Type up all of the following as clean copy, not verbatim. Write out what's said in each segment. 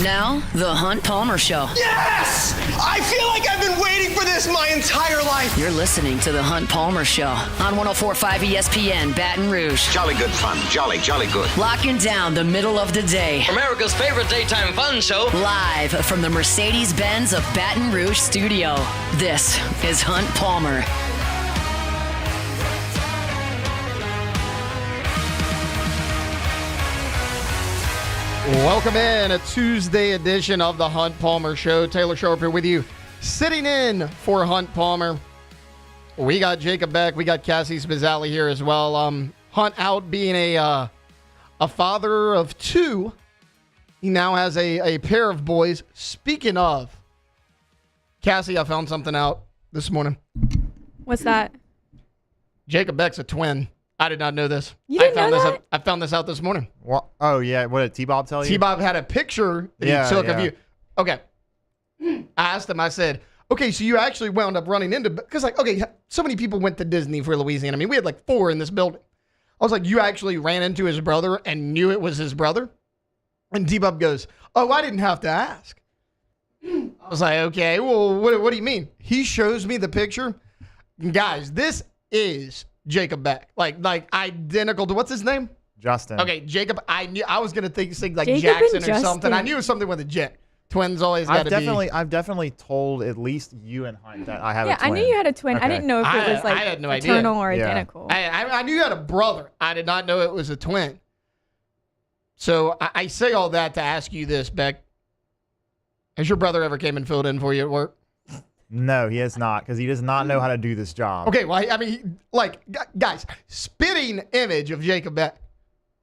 Now, The Hunt Palmer Show. Yes! I feel like I've been waiting for this my entire life. You're listening to The Hunt Palmer Show on 104.5 ESPN Baton Rouge. Jolly good fun. Jolly good. Locking down the middle of the day. America's favorite daytime fun show. Live from the Mercedes-Benz of Baton Rouge studio. This is Hunt Palmer. Welcome in a Tuesday edition of the Hunt Palmer Show. Taylor Sharp here with you, sitting in for Hunt Palmer. We got Jacob Beck. We got Cassie Spazzali here as well. Hunt out being a father of two. He now has a pair of boys. Speaking of, Cassie, I found something out this morning. What's that? Jacob Beck's a twin. I did not know this. You didn't know that? I found this out this morning. What? Oh, yeah. What did T-Bob tell you? T-Bob had a picture that he took of you. Okay. I asked him, I said, okay, so you actually wound up running into, because so many people went to Disney for Louisiana. I mean, we had like 4 in this building. I was like, you actually ran into his brother and knew it was his brother? And T-Bob goes, oh, I didn't have to ask. I was like, okay, well, what do you mean? He shows me the picture. Guys, this is Jacob Beck, like identical to, what's his name? Justin. Okay, Jacob. I knew I was gonna think like Jacob Jackson and or something. I knew it was something with a J. Twins always got to be. I've definitely told at least you and Hunt that I have a twin. Yeah, I knew you had a twin. Okay. I didn't know if it was I had no idea. fraternal or Yeah. identical. I knew you had a brother. I did not know it was a twin. So I say all that to ask you this, Beck. Has your brother ever came and filled in for you at work? No, he has not, because he does not know how to do this job. Okay, well, I mean, guys, spitting image of Jacob Beck.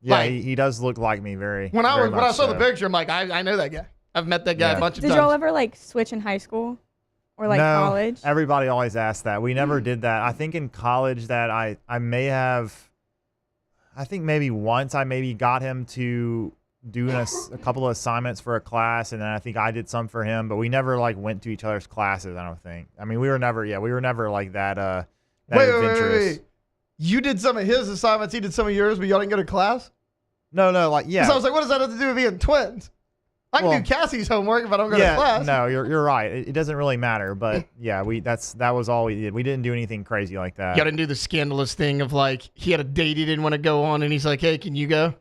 Yeah, like, he does look like me very. When I very saw much the picture, I'm like, I know that guy. I've met that guy Yeah. a bunch of Did times. y'all ever switch in high school or no, college? Everybody always asks that. We never did that. I think in college that I may have. I think maybe once I maybe got him to do a couple of assignments for a class, and then I think I did some for him, but we never went to each other's classes. I don't think. I mean, we were never like that. That adventurous. Wait. You did some of his assignments. He did some of yours, but y'all didn't go to class. No, yeah. So I was like, what does that have to do with being twins? I can do Cassie's homework if I don't go to class. No, you're right. It doesn't really matter, but yeah, that was all we did. We didn't do anything crazy like that. Y'all didn't do the scandalous thing of he had a date he didn't want to go on, and he's like, hey, can you go?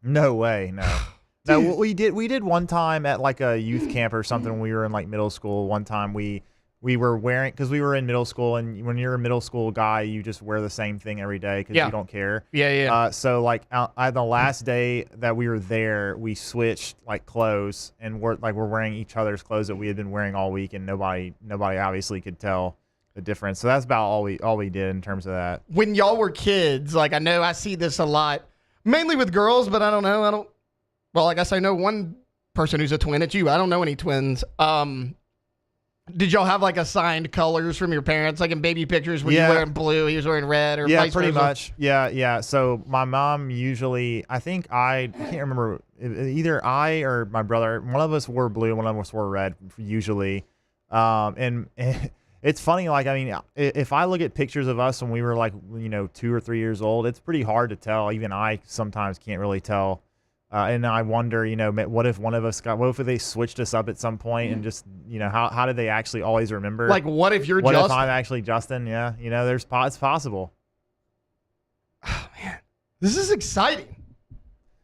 No way, no. No, what we did one time at a youth camp or something when we were in middle school. One time we were wearing, because we were in middle school, and when you're a middle school guy, you just wear the same thing every day because you don't care. Yeah. So on the last day that we were there, we switched clothes, and we're wearing each other's clothes that we had been wearing all week, and nobody obviously could tell the difference. So that's about all we did in terms of that. When y'all were kids, I know I see this a lot, mainly with girls, but I don't know. Well, I guess I know one person who's a twin. It's you. I don't know any twins. Did y'all have assigned colors from your parents? Like in baby pictures, were you wearing blue, he was wearing red, or vice pretty versa? much. Yeah. So my mom usually, I can't remember, either I or my brother, one of us wore blue, one of us wore red usually. And it's funny, if I look at pictures of us when we were 2 or 3 years old, it's pretty hard to tell. Even I sometimes can't really tell. And I wonder, what if one of us what if they switched us up at some point and just, how did they actually always remember? What if you're Justin? Justin? What if I'm actually Justin? Yeah. It's possible. Oh, man. This is exciting.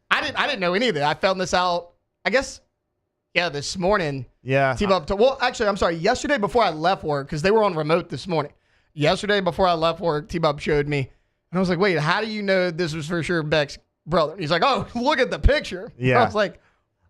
I didn't know any of that. I found this out, I guess, this morning. Yeah. Actually, I'm sorry. Yesterday before I left work, because they were on remote this morning. Yesterday before I left work, T-Bob showed me. And I was like, wait, how do you know this was for sure Beck's brother? He's like, oh, look at the picture. Yeah. I was like,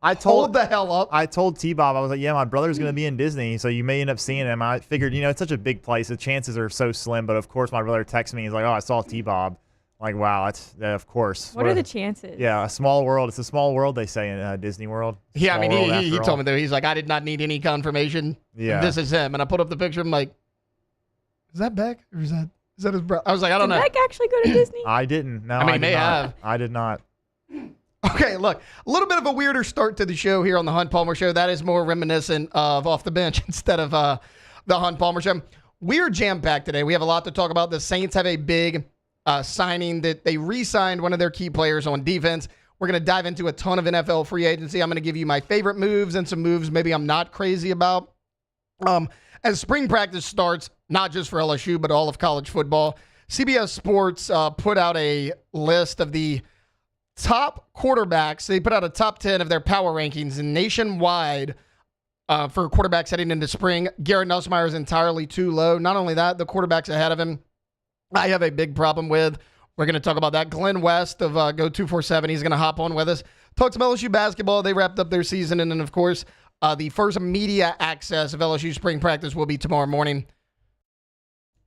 hold the hell up. I told T-Bob, I was like, yeah, my brother's going to be in Disney, so you may end up seeing him. I figured, it's such a big place. The chances are so slim. But, of course, my brother texts me. He's like, oh, I saw T-Bob. Like, wow, that's of course. What are the chances? Yeah, a small world. It's a small world, they say in Disney World. Yeah, I mean, he told me, though. He's like, I did not need any confirmation. Yeah. This is him. And I put up the picture. I'm like, is that Beck? Or is that his brother? I was like, I don't know. Did Beck actually go to Disney? I didn't. No, I mean, I may did not. have. I did not. Okay, look, a little bit of a weirder start to the show here on the Hunt Palmer Show. That is more reminiscent of Off the Bench instead of the Hunt Palmer Show. We're jam-packed today. We have a lot to talk about. The Saints have a big signing that they re-signed one of their key players on defense. We're going to dive into a ton of NFL free agency. I'm going to give you my favorite moves and some moves maybe I'm not crazy about. As spring practice starts, not just for LSU, but all of college football, CBS Sports put out a list of the top quarterbacks. They put out a top 10 of their power rankings nationwide for quarterbacks heading into spring. Garrett Nussmeier is entirely too low. Not only that, the quarterbacks ahead of him, I have a big problem with. We're going to talk about that. Glenn West of Go247, he's going to hop on with us. Talk some LSU basketball. They wrapped up their season. And then, of course, the first media access of LSU spring practice will be tomorrow morning.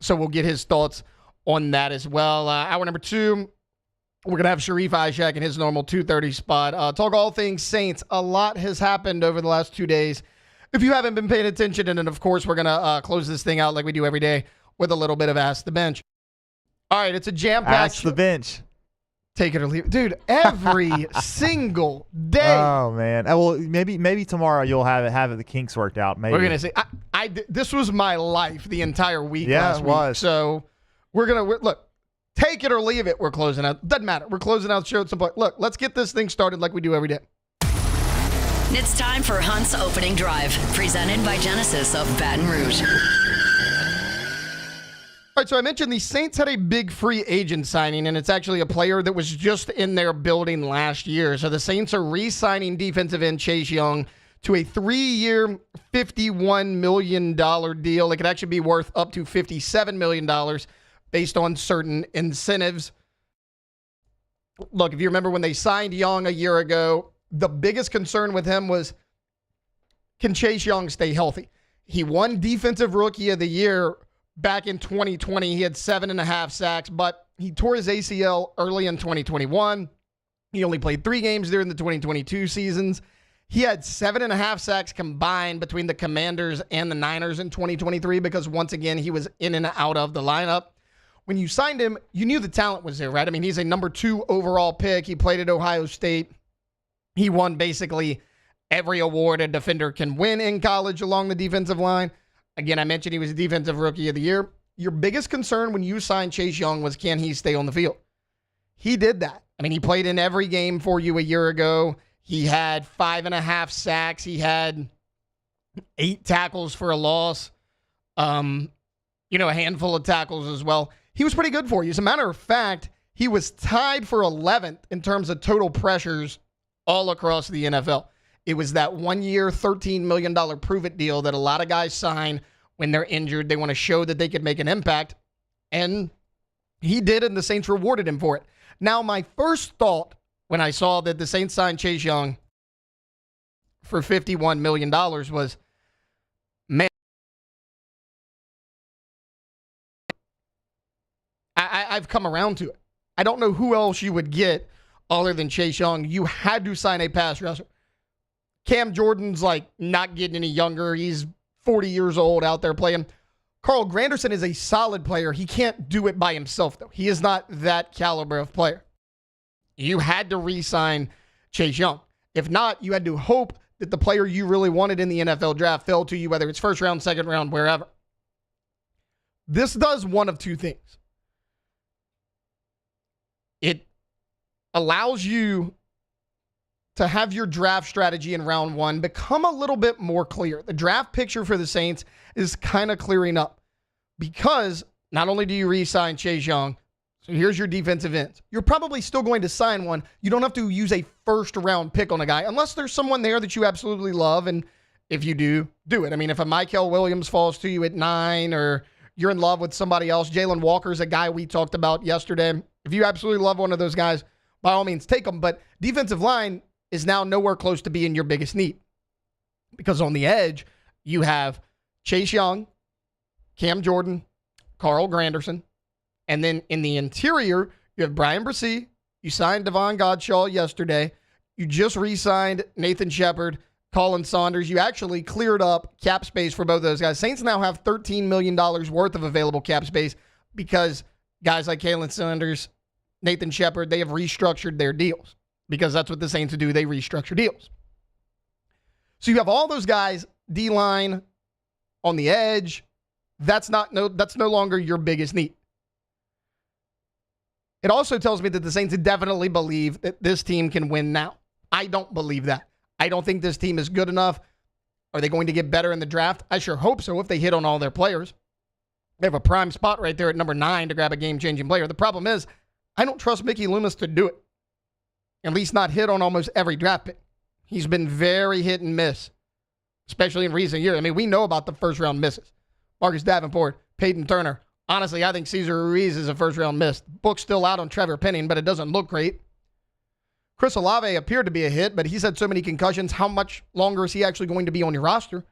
So we'll get his thoughts on that as well. Hour number 2, we're going to have Sharif Ishak in his normal 2:30 spot. Talk all things Saints. A lot has happened over the last 2 days. If you haven't been paying attention, and then, of course, we're going to close this thing out like we do every day with a little bit of Ask the Bench. All right, it's a jam-packed Ask the bench. Take it or leave it. Dude, every single day. Oh, man. Well, maybe tomorrow you'll have the kinks worked out. Maybe. We're going to say, this was my life the entire week last it week. was. So we're going to, look, take it or leave it. We're closing out. Doesn't matter. We're closing out the show at some point. Look, let's get this thing started like we do every day. It's time for Hunt's Opening Drive, presented by Genesis of Baton Rouge. All right, so I mentioned the Saints had a big free agent signing, and it's actually a player that was just in their building last year. So the Saints are re-signing defensive end Chase Young to a 3-year, $51 million deal. It could actually be worth up to $57 million based on certain incentives. Look, if you remember when they signed Young a year ago, the biggest concern with him was, can Chase Young stay healthy? He won Defensive Rookie of the Year back in 2020. He had 7.5 sacks, but he tore his ACL early in 2021. He only played 3 games during the 2022 seasons. He had 7.5 sacks combined between the Commanders and the Niners in 2023 because, once again, he was in and out of the lineup. When you signed him, you knew the talent was there, right? I mean, he's a number 2 overall pick. He played at Ohio State. He won basically every award a defender can win in college along the defensive line. Again, I mentioned he was Defensive Rookie of the Year. Your biggest concern when you signed Chase Young was, can he stay on the field? He did that. I mean, he played in every game for you a year ago. He had 5.5 sacks. He had 8 tackles for a loss. A handful of tackles as well. He was pretty good for you. As a matter of fact, he was tied for 11th in terms of total pressures all across the NFL. It was that 1-year, $13 million prove-it deal that a lot of guys sign when they're injured. They want to show that they could make an impact. And he did, and the Saints rewarded him for it. Now, my first thought when I saw that the Saints signed Chase Young for $51 million was, man, I've come around to it. I don't know who else you would get other than Chase Young. You had to sign a pass rusher. Cam Jordan's not getting any younger. He's 40 years old out there playing. Carl Granderson is a solid player. He can't do it by himself, though. He is not that caliber of player. You had to re-sign Chase Young. If not, you had to hope that the player you really wanted in the NFL draft fell to you, whether it's first round, second round, wherever. This does one of two things. It allows you to have your draft strategy in round 1 become a little bit more clear. The draft picture for the Saints is kind of clearing up because not only do you re-sign Chase Young, so here's your defensive ends. You're probably still going to sign one. You don't have to use a first-round pick on a guy unless there's someone there that you absolutely love, and if you do, do it. I mean, if a Michael Williams falls to you at 9 or you're in love with somebody else, Jalen Walker's a guy we talked about yesterday. If you absolutely love one of those guys, by all means, take them. But defensive line is now nowhere close to being your biggest need because on the edge, you have Chase Young, Cam Jordan, Carl Granderson, and then in the interior, you have Brian Bresee. You signed Devon Godshaw yesterday. You just re-signed Nathan Shepard, Colin Saunders. You actually cleared up cap space for both of those guys. Saints now have $13 million worth of available cap space because guys like Kalen Saunders, Nathan Shepard, they have restructured their deals because that's what the Saints do. They restructure deals. So you have all those guys, D-line, on the edge. That's no longer your biggest need. It also tells me that the Saints definitely believe that this team can win now. I don't believe that. I don't think this team is good enough. Are they going to get better in the draft? I sure hope so if they hit on all their players. They have a prime spot right there at number 9 to grab a game-changing player. The problem is, I don't trust Mickey Loomis to do it. At least not hit on almost every draft pick. He's been very hit and miss, especially in recent years. I mean, we know about the first-round misses. Marcus Davenport, Peyton Turner. Honestly, I think Cesar Ruiz is a first-round miss. The book's still out on Trevor Penning, but it doesn't look great. Chris Olave appeared to be a hit, but he's had so many concussions. How much longer is he actually going to be on your roster?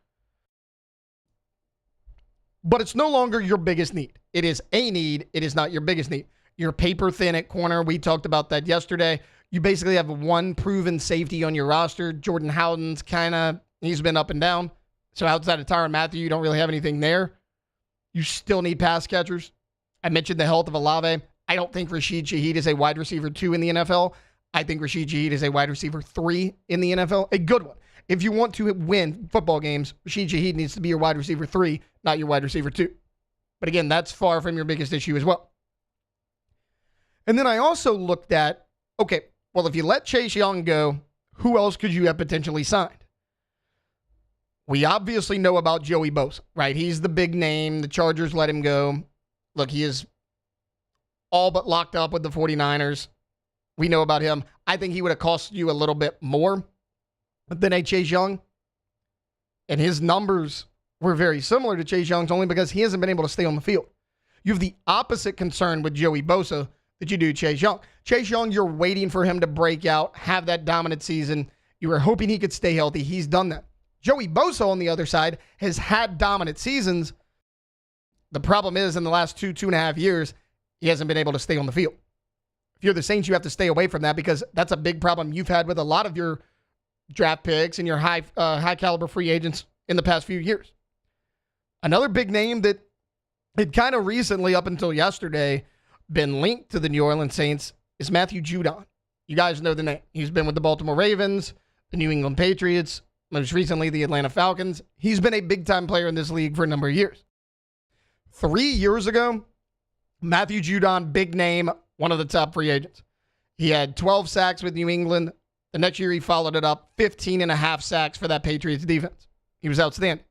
But it's no longer your biggest need. It is a need. It is not your biggest need. You're paper thin at corner. We talked about that yesterday. You basically have one proven safety on your roster. Jordan Howden's he's been up and down. So outside of Tyrann Mathieu, you don't really have anything there. You still need pass catchers. I mentioned the health of Olave. I don't think Rashid Shaheed is a wide receiver 2 in the NFL. I think Rashid Shaheed is a wide receiver 3 in the NFL. A good one. If you want to win football games, Rashid Shaheed needs to be your wide receiver 3, not your wide receiver 2. But again, that's far from your biggest issue as well. And then I also looked at, okay, well, if you let Chase Young go, who else could you have potentially signed? We obviously know about Joey Bosa, right? He's the big name. The Chargers let him go. Look, he is all but locked up with the 49ers. We know about him. I think he would have cost you a little bit more than a Chase Young. And his numbers were very similar to Chase Young's only because he hasn't been able to stay on the field. You have the opposite concern with Joey Bosa that you do Chase Young. Chase Young, you're waiting for him to break out, have that dominant season. You were hoping he could stay healthy. He's done that. Joey Bosa, on the other side, has had dominant seasons. The problem is, in the last 2.5 years, he hasn't been able to stay on the field. If you're the Saints, you have to stay away from that because that's a big problem you've had with a lot of your draft picks and your high caliber free agents in the past few years. Another big name that had kind of recently, up until yesterday, been linked to the New Orleans Saints is Matthew Judon. You guys know the name. He's been with the Baltimore Ravens, the New England Patriots, most recently the Atlanta Falcons. He's been a big-time player in this league for a number of years. 3 years ago, Matthew Judon, big name, one of the top free agents. He had 12 sacks with New England. The next year he followed it up, 15.5 sacks for that Patriots defense. He was outstanding.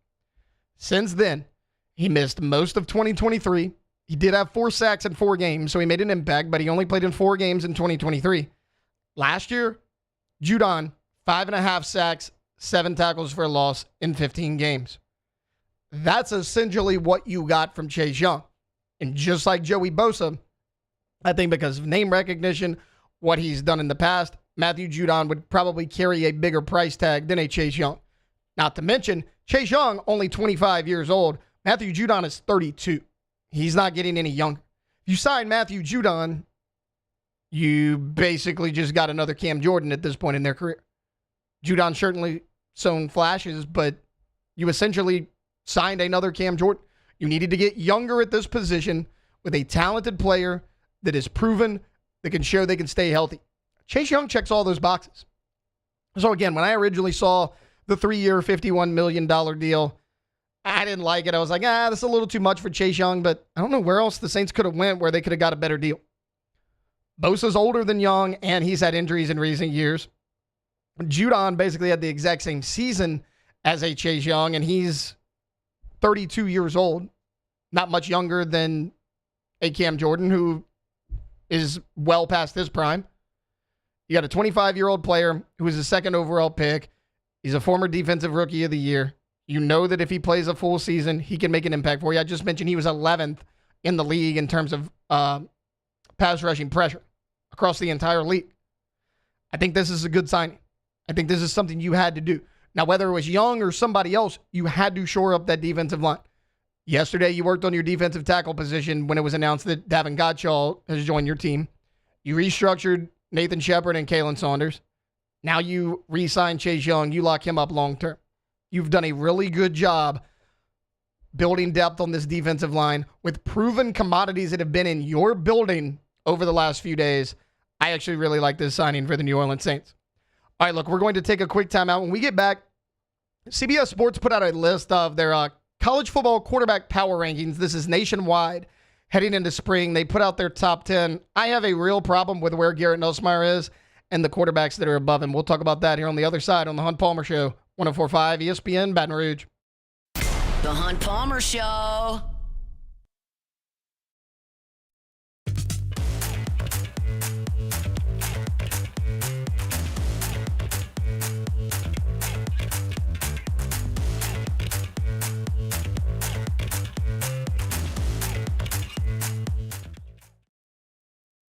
Since then, he missed most of 2023. He did have 4 sacks in 4 games, so he made an impact, but he only played in 4 games in 2023. Last year, Judon, 5.5 sacks, 7 tackles for a loss in 15 games. That's essentially what you got from Chase Young. And just like Joey Bosa, I think because of name recognition, what he's done in the past, Matthew Judon would probably carry a bigger price tag than a Chase Young. Not to mention, Chase Young, only 25 years old. Matthew Judon is 32. He's not getting any younger. If you sign Matthew Judon, you basically just got another Cam Jordan at this point in their career. Judon certainly shown flashes, but you essentially signed another Cam Jordan. You needed to get younger at this position with a talented player that is proven, that can show they can stay healthy. Chase Young checks all those boxes. So again, when I originally saw the 3-year, $51 million deal, I didn't like it. I was like, this is a little too much for Chase Young, but I don't know where else the Saints could have went where they could have got a better deal. Bosa's older than Young, and he's had injuries in recent years. Judon basically had the exact same season as a Chase Young, and he's 32 years old, not much younger than a Cam Jordan, who is well past his prime. You got a 25-year-old player who is a second overall pick. He's a former defensive rookie of the year. You know that if he plays a full season, he can make an impact for you. I just mentioned he was 11th in the league in terms of pass rushing pressure across the entire league. I think this is a good signing. I think this is something you had to do. Now, whether it was Young or somebody else, you had to shore up that defensive line. Yesterday, you worked on your defensive tackle position when it was announced that Davin Godchall has joined your team. You restructured Nathan Shepard and Kalen Saunders. Now you re-sign Chase Young. You lock him up long-term. You've done a really good job building depth on this defensive line with proven commodities that have been in your building over the last few days. I actually really like this signing for the New Orleans Saints. All right, look, we're going to take a quick timeout. When we get back, CBS Sports put out a list of their college football quarterback power rankings. This is nationwide. heading into spring. They put out their top 10. I have a real problem with where Garrett Nussmeier is and the quarterbacks that are above him. We'll talk about that here on the other side on the Hunt Palmer Show, 104.5 ESPN, Baton Rouge. The Hunt Palmer Show.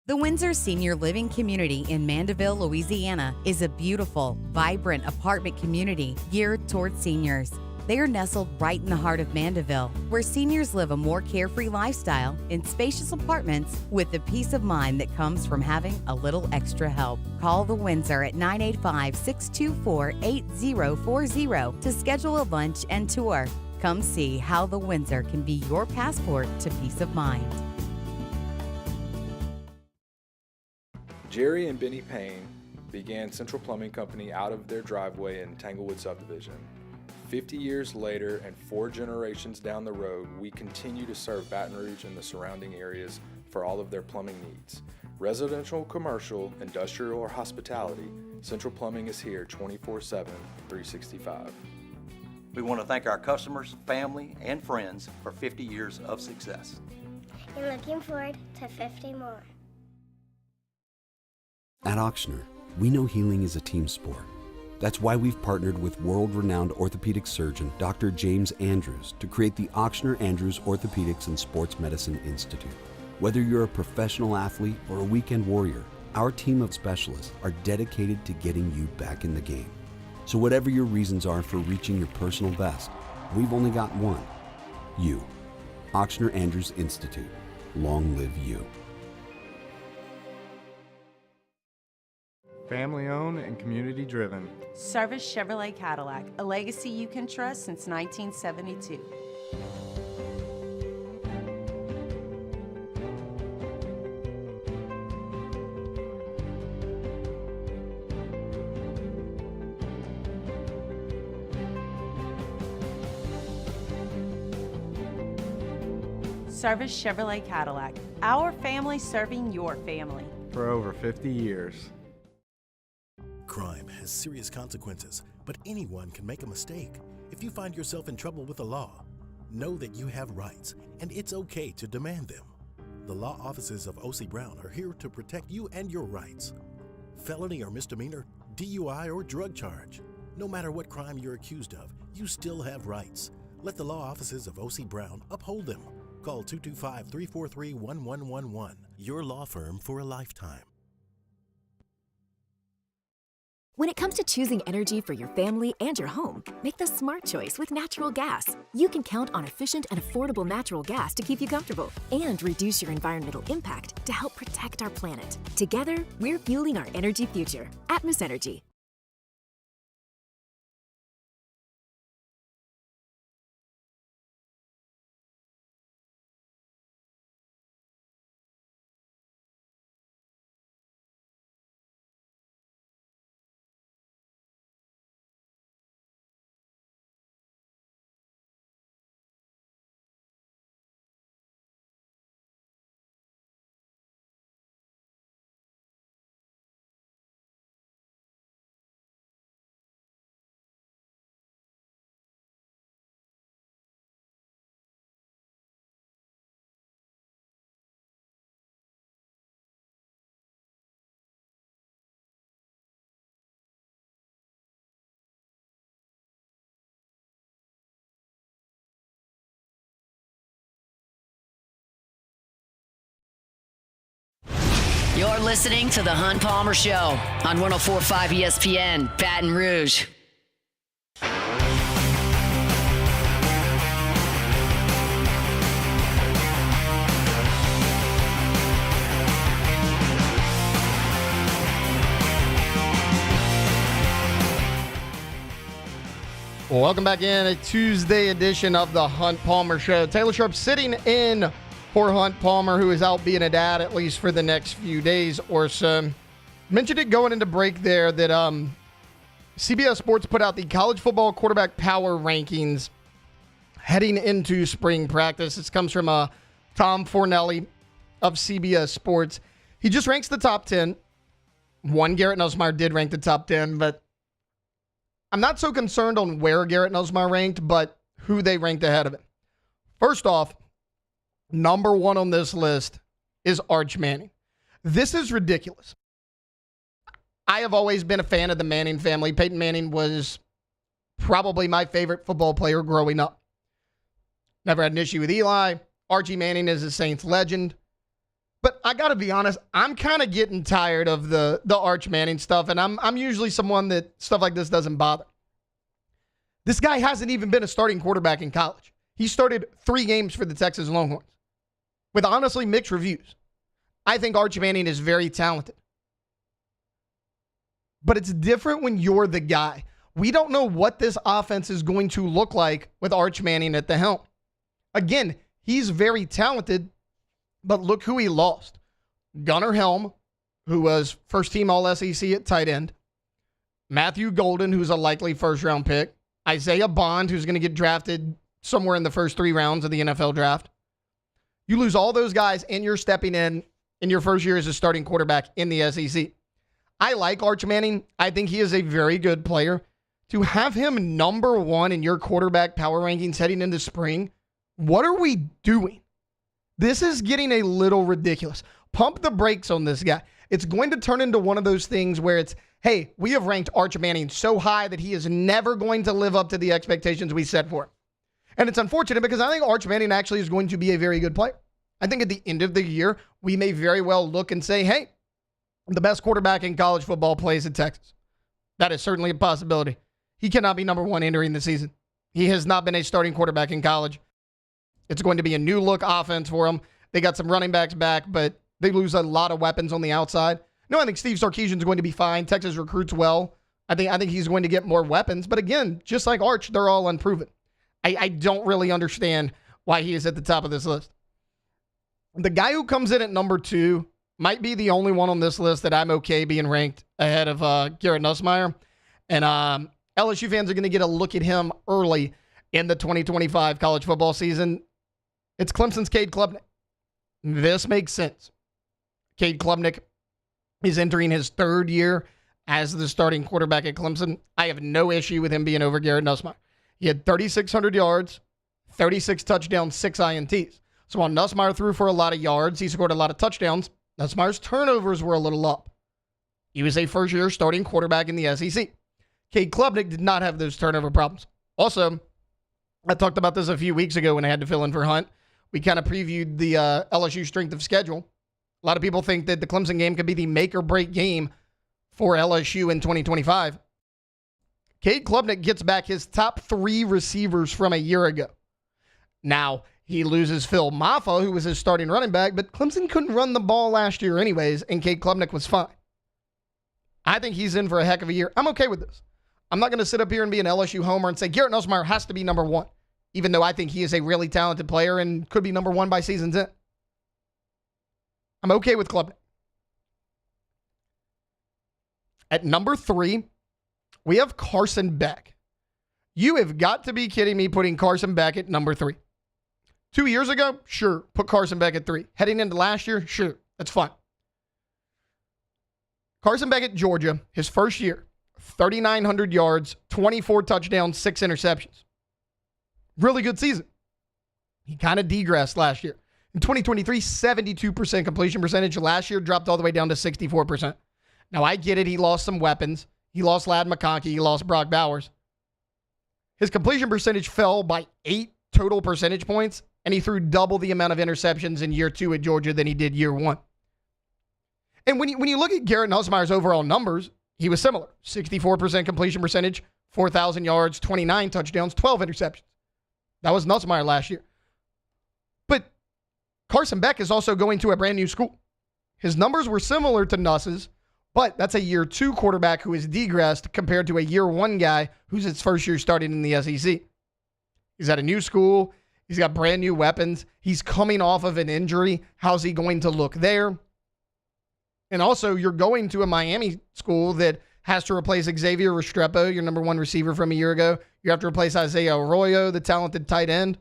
The Windsor Senior Living Community in Mandeville, Louisiana is a beautiful, vibrant apartment community geared toward seniors. They are nestled right in the heart of Mandeville, where seniors live a more carefree lifestyle in spacious apartments with the peace of mind that comes from having a little extra help. Call the Windsor at 985-624-8040 to schedule a lunch and tour. Come see how the Windsor can be your passport to peace of mind. Jerry and Benny Payne began Central Plumbing Company out of their driveway in Tanglewood Subdivision. 50 years later and 4 generations down the road, we continue to serve Baton Rouge and the surrounding areas for all of their plumbing needs. Residential, commercial, industrial, or hospitality, Central Plumbing is here 24/7, 365. We want to thank our customers, family, and friends for 50 years of success. And looking forward to 50 more. At Ochsner, we know healing is a team sport. That's why we've partnered with world-renowned orthopedic surgeon Dr. James Andrews to create the Ochsner Andrews Orthopedics and Sports Medicine Institute. Whether you're a professional athlete or a weekend warrior, our team of specialists are dedicated to getting you back in the game. So whatever your reasons are for reaching your personal best, we've only got one: you. Ochsner Andrews Institute. Long live you. Family owned and community driven. Service Chevrolet Cadillac, a legacy you can trust since 1972. Service Chevrolet Cadillac, our family serving your family. For over 50 years. Crime has serious consequences, but anyone can make a mistake. If you find yourself in trouble with the law, know that you have rights, and it's okay to demand them. The law offices of O.C. Brown are here to protect you and your rights. Felony or misdemeanor, DUI or drug charge. No matter what crime you're accused of, you still have rights. Let the law offices of O.C. Brown uphold them. Call 225-343-1111. Your law firm for a lifetime. When it comes to choosing energy for your family and your home, make the smart choice with natural gas. You can count on efficient and affordable natural gas to keep you comfortable and reduce your environmental impact to help protect our planet. Together, we're fueling our energy future. Atmos Energy. You're listening to The Hunt Palmer Show on 104.5 ESPN, Baton Rouge. Well, welcome back in a Tuesday edition of The Hunt Palmer Show. Taylor Sharp sitting in for Hunt Palmer, who is out being a dad at least for the next few days or so. Mentioned it going into break there that CBS Sports put out the college football quarterback power rankings heading into spring practice. This comes from Tom Fornelli of CBS Sports. He just ranks the top 10. One, Garrett Nussmeier did rank the top 10, but I'm not so concerned on where Garrett Nussmeier ranked, but who they ranked ahead of it. First off, number one on this list is Arch Manning. This is ridiculous. I have always been a fan of the Manning family. Peyton Manning was probably my favorite football player growing up. Never had an issue with Eli. Archie Manning is a Saints legend. But I got to be honest, I'm kind of getting tired of the Arch Manning stuff, and I'm usually someone that stuff like this doesn't bother. This guy hasn't even been a starting quarterback in college. He started 3 games for the Texas Longhorns with honestly mixed reviews. I think Arch Manning is very talented. But it's different when you're the guy. We don't know what this offense is going to look like with Arch Manning at the helm. Again, he's very talented, but look who he lost. Gunnar Helm, who was first-team All-SEC at tight end. Matthew Golden, who's a likely first-round pick. Isaiah Bond, who's going to get drafted somewhere in the first 3 rounds of the NFL draft. You lose all those guys, and you're stepping in your first year as a starting quarterback in the SEC. I like Arch Manning. I think he is a very good player. To have him number 1 in your quarterback power rankings heading into spring, what are we doing? This is getting a little ridiculous. Pump the brakes on this guy. It's going to turn into one of those things where it's, hey, we have ranked Arch Manning so high that he is never going to live up to the expectations we set for him. And it's unfortunate because I think Arch Manning actually is going to be a very good player. I think at the end of the year, we may very well look and say, hey, the best quarterback in college football plays at Texas. That is certainly a possibility. He cannot be number 1 entering the season. He has not been a starting quarterback in college. It's going to be a new look offense for him. They got some running backs back, but they lose a lot of weapons on the outside. No, I think Steve Sarkisian is going to be fine. Texas recruits well. I think he's going to get more weapons. But again, just like Arch, they're all unproven. I don't really understand why he is at the top of this list. The guy who comes in at number 2 might be the only one on this list that I'm okay being ranked ahead of Garrett Nussmeier. And LSU fans are going to get a look at him early in the 2025 college football season. It's Clemson's Cade Klubnik. This makes sense. Cade Klubnik is entering his 3rd year as the starting quarterback at Clemson. I have no issue with him being over Garrett Nussmeier. He had 3,600 yards, 36 touchdowns, 6 INTs. So while Nussmeier threw for a lot of yards, he scored a lot of touchdowns. Nussmeier's turnovers were a little up. He was a first-year starting quarterback in the SEC. Cade Klubnik did not have those turnover problems. Also, I talked about this a few weeks ago when I had to fill in for Hunt. We kind of previewed the LSU strength of schedule. A lot of people think that the Clemson game could be the make-or-break game for LSU in 2025. Cade Klubnik gets back his top 3 receivers from a year ago. Now, he loses Phil Maffa, who was his starting running back, but Clemson couldn't run the ball last year anyways, and Cade Klubnik was fine. I think he's in for a heck of a year. I'm okay with this. I'm not going to sit up here and be an LSU homer and say Garrett Nussmeier has to be number 1, even though I think he is a really talented player and could be number 1 by season's end. I'm okay with Klubnik. At number 3, we have Carson Beck. You have got to be kidding me putting Carson Beck at number 3. 2 years ago, sure, put Carson Beck at 3. Heading into last year, sure, that's fine. Carson Beck at Georgia, his first year, 3,900 yards, 24 touchdowns, 6 interceptions. Really good season. He kind of degressed last year. In 2023, 72% completion percentage. Last year, dropped all the way down to 64%. Now, I get it. He lost some weapons. He lost Ladd McConkey. He lost Brock Bowers. His completion percentage fell by 8 total percentage points, and he threw double the amount of interceptions in year 2 at Georgia than he did year 1. And when you look at Garrett Nussmeier's overall numbers, he was similar. 64% completion percentage, 4,000 yards, 29 touchdowns, 12 interceptions. That was Nussmeier last year. But Carson Beck is also going to a brand new school. His numbers were similar to Nuss's, but that's a year 2 quarterback who is degressed compared to a year 1 guy who's his first year starting in the SEC. He's at a new school. He's got brand new weapons. He's coming off of an injury. How's he going to look there? And also, you're going to a Miami school that has to replace Xavier Restrepo, your number 1 receiver from a year ago. You have to replace Isaiah Arroyo, the talented tight end.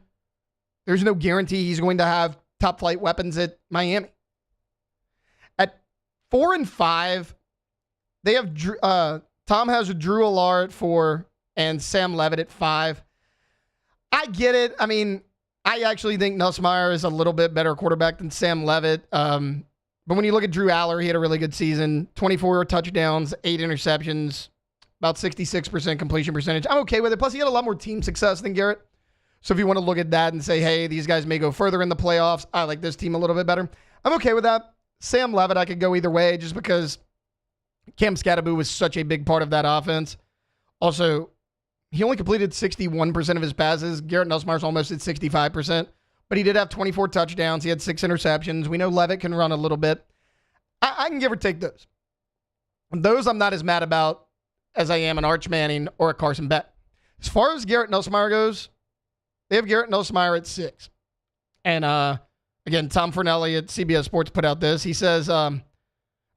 There's no guarantee he's going to have top flight weapons at Miami. At 4 and 5, they have Tom has Drew Allard at 4 and Sam Levitt at 5. I get it. I mean, I actually think Nussmeier is a little bit better quarterback than Sam Levitt. But when you look at Drew Aller, he had a really good season. 24 touchdowns, 8 interceptions, about 66% completion percentage. I'm okay with it. Plus, he had a lot more team success than Garrett. So if you want to look at that and say, hey, these guys may go further in the playoffs, I like this team a little bit better. I'm okay with that. Sam Levitt, I could go either way just because Cam Scatterbu was such a big part of that offense. Also, he only completed 61% of his passes. Garrett Nussmeier's almost at 65%. But he did have 24 touchdowns. He had 6 interceptions. We know Levitt can run a little bit. I can give or take those. Those I'm not as mad about as I am an Arch Manning or a Carson Beck. As far as Garrett Nussmeier goes, they have Garrett Nussmeier at 6. And again, Tom Fornelli at CBS Sports put out this. He says, I'll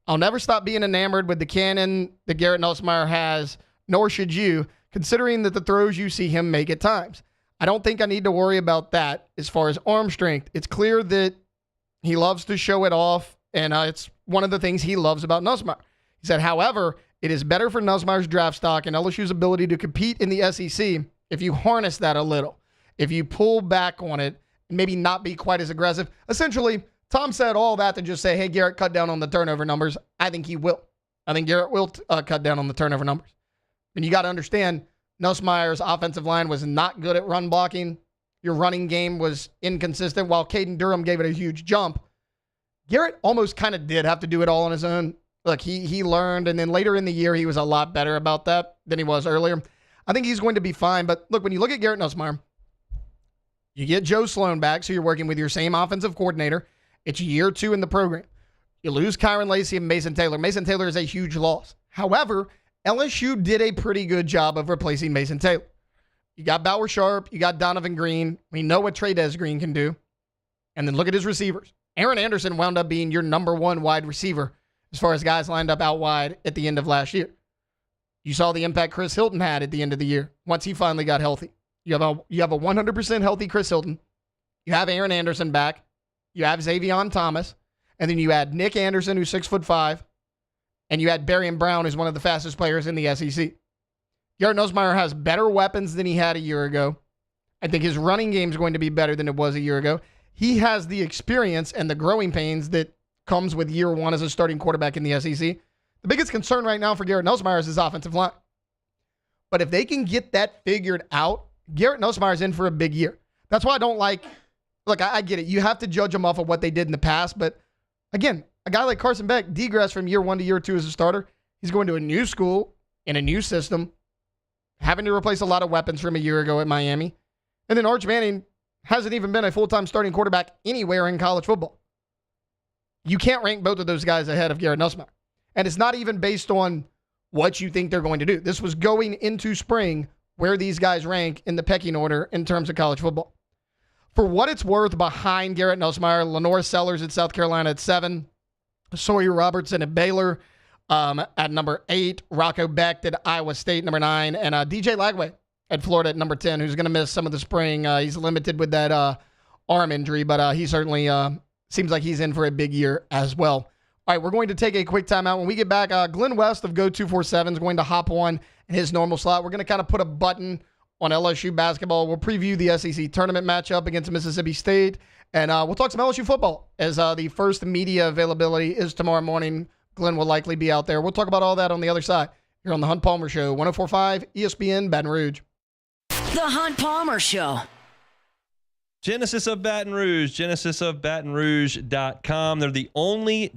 never stop being enamored with the cannon that Garrett Nussmeier has, nor should you, considering that the throws you see him make at times. I don't think I need to worry about that as far as arm strength. It's clear that he loves to show it off, and it's one of the things he loves about Nussmeier. He said, however, it is better for Nussmeier's draft stock and LSU's ability to compete in the SEC if you harness that a little, if you pull back on it, and maybe not be quite as aggressive. Essentially, Tom said all that to just say, hey, Garrett, cut down on the turnover numbers. I think he will. I think Garrett will cut down on the turnover numbers. And you got to understand, Nussmeier's offensive line was not good at run blocking. Your running game was inconsistent. While Caden Durham gave it a huge jump, Garrett almost kind of did have to do it all on his own. Look, he learned, and then later in the year, he was a lot better about that than he was earlier. I think he's going to be fine. But look, when you look at Garrett Nussmeier, you get Joe Sloan back, so you're working with your same offensive coordinator. It's year 2 in the program. You lose Kyron Lacey and Mason Taylor. Mason Taylor is a huge loss. However, LSU did a pretty good job of replacing Mason Taylor. You got Bauer Sharp. You got Donovan Green. We know what Trey'Dez Green can do. And then look at his receivers. Aaron Anderson wound up being your number 1 wide receiver as far as guys lined up out wide at the end of last year. You saw the impact Chris Hilton had at the end of the year once he finally got healthy. You have a 100% healthy Chris Hilton. You have Aaron Anderson back. You have Xavion Thomas. And then you add Nick Anderson, who's 6'5", and you had Barian Brown, who's one of the fastest players in the SEC. Garrett Nussmeier has better weapons than he had a year ago. I think his running game is going to be better than it was a year ago. He has the experience and the growing pains that comes with year 1 as a starting quarterback in the SEC. The biggest concern right now for Garrett Nussmeier is his offensive line. But if they can get that figured out, Garrett Nussmeier is in for a big year. That's why I don't like, look, I get it. You have to judge them off of what they did in the past. But again, a guy like Carson Beck degressed from year 1 to year 2 as a starter. He's going to a new school in a new system, having to replace a lot of weapons from a year ago at Miami. And then Arch Manning hasn't even been a full-time starting quarterback anywhere in college football. You can't rank both of those guys ahead of Garrett Nussmeier. And it's not even based on what you think they're going to do. This was going into spring where these guys rank in the pecking order in terms of college football. For what it's worth, behind Garrett Nussmeier, Lenore Sellers at South Carolina at 7, Sawyer Robertson at Baylor at number 8, Rocco Becht at Iowa State, number 9, and DJ Lagway at Florida at number 10, who's going to miss some of the spring. He's limited with that arm injury, but he certainly seems like he's in for a big year as well. All right, we're going to take a quick timeout. When we get back, Glenn West of Go247 is going to hop on in his normal slot. We're going to kind of put a button on LSU basketball. We'll preview the SEC tournament matchup against Mississippi State, and we'll talk some LSU football as the first media availability is tomorrow morning. Glenn will likely be out there. We'll talk about all that on the other side here on the Hunt Palmer Show, 104.5 ESPN Baton Rouge. The Hunt Palmer Show. Genesis of Baton Rouge, genesisofbatonrouge.com. They're the only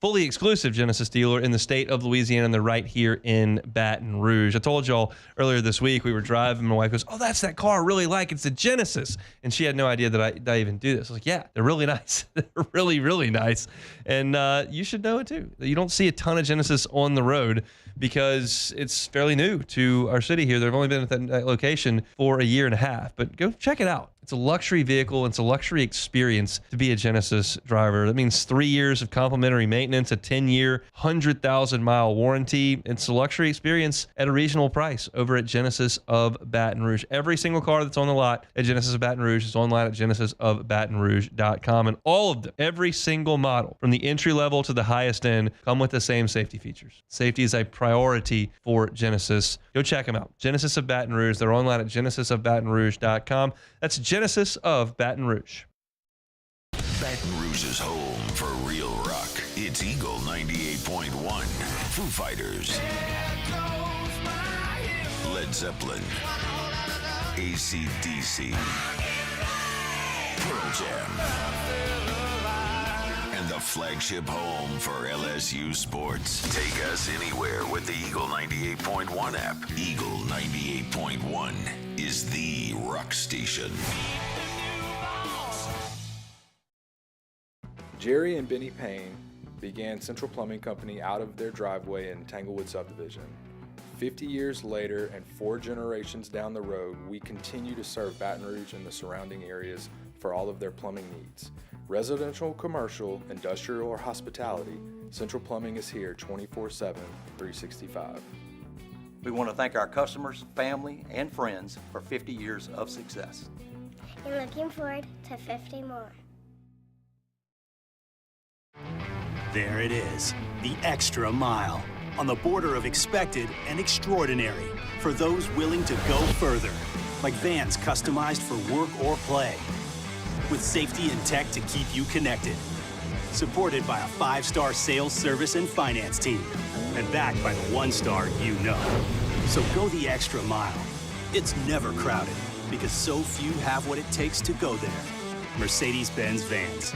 fully exclusive Genesis dealer in the state of Louisiana, and they're right here in Baton Rouge. I told y'all earlier this week, we were driving, my wife goes, oh, that's that car I really like. It's a Genesis. And she had no idea that I even do this. I was like, yeah, they're really nice. They're really, really nice. And you should know it too. You don't see a ton of Genesis on the road because it's fairly new to our city here. They've only been at that location for a year and a half, but go check it out. It's a luxury vehicle. It's a luxury experience to be a Genesis driver. That means 3 years of complimentary maintenance, a 10-year, 100,000-mile warranty. It's a luxury experience at a reasonable price over at Genesis of Baton Rouge. Every single car that's on the lot at Genesis of Baton Rouge is online at genesisofbatonrouge.com. And all of them, every single model, from the entry level to the highest end, come with the same safety features. Safety is a priority for Genesis. Go check them out. Genesis of Baton Rouge. They're online at genesisofbatonrouge.com. That's Genesis of Baton Rouge. Baton Rouge's home for real rock. It's Eagle 98.1. Foo Fighters. Led Zeppelin. AC/DC. Pearl Jam. And the flagship home for LSU sports. Take us anywhere with the Eagle 98.1 app. Eagle 98.1 is the rock station. Jerry and Benny Payne began Central Plumbing Company out of their driveway in Tanglewood subdivision. 50 years later and 4 generations down the road, we continue to serve Baton Rouge and the surrounding areas for all of their plumbing needs. Residential, commercial, industrial, or hospitality, Central Plumbing is here 24/7, 365. We want to thank our customers, family, and friends for 50 years of success. And looking forward to 50 more. There it is, the extra mile, on the border of expected and extraordinary for those willing to go further, like vans customized for work or play, with safety and tech to keep you connected, supported by a 5-star sales, service, and finance team, and backed by the 1-star you know. So go the extra mile. It's never crowded, because so few have what it takes to go there. Mercedes-Benz Vans.